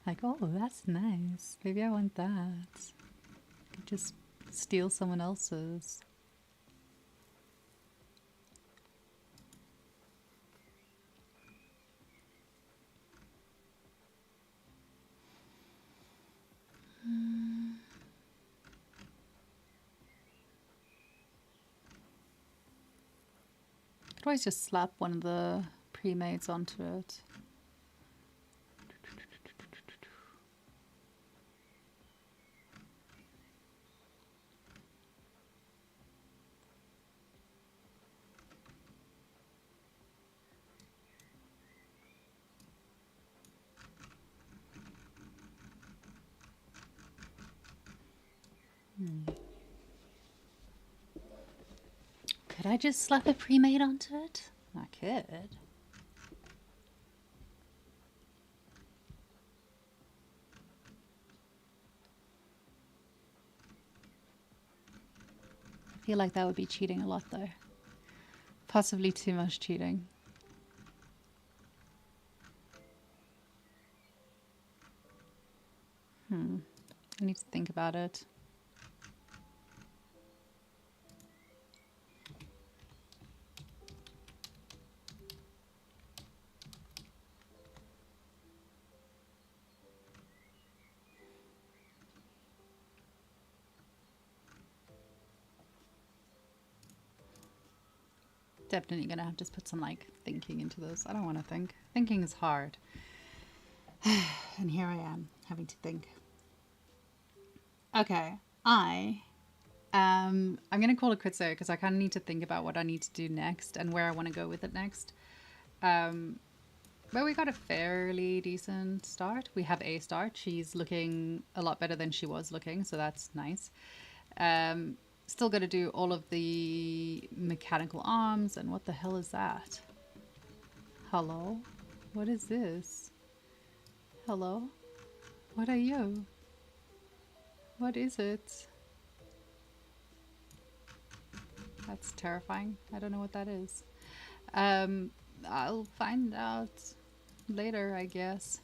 Like, oh, that's nice. Maybe I want that. Could just steal someone else's. Could always just slap one of the pre-mades onto it. Could I just slap a pre-made onto it? I could. I feel like that would be cheating a lot though. Possibly too much cheating. I need to think about it. Definitely gonna have to put some like thinking into this. I don't want to think. Thinking is hard. And here I am having to think. Okay, I'm gonna call it quits there because I kind of need to think about what I need to do next and where I want to go with it next. But we got a fairly decent start. We have a start. She's looking a lot better than she was looking, so that's nice. Still got to do all of the mechanical arms, and what the hell is that? Hello? What is this? Hello? What are you? What is it? That's terrifying. I don't know what that is. I'll find out later, I guess.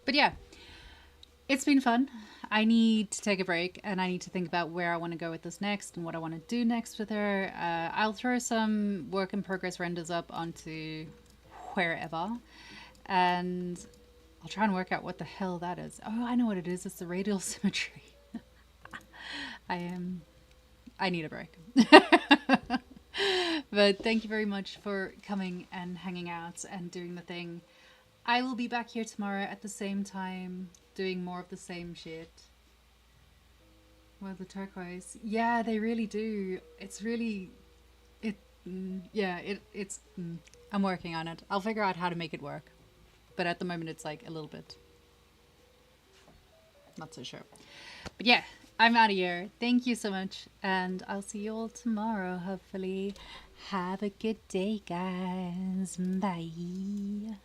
But yeah, it's been fun. I need to take a break and I need to think about where I want to go with this next and what I want to do next with her. I'll throw some work in progress renders up onto wherever and I'll try and work out what the hell that is. Oh, I know what it is. It's the radial symmetry. I need a break. But thank you very much for coming and hanging out and doing the thing. I will be back here tomorrow at the same time doing more of the same shit. Well, the turquoise. Yeah, they really do. It's really, it. Yeah, it's. I'm working on it. I'll figure out how to make it work, but at the moment it's like a little bit not so sure. But yeah, I'm out of here. Thank you so much, and I'll see you all tomorrow. Hopefully, have a good day, guys. Bye.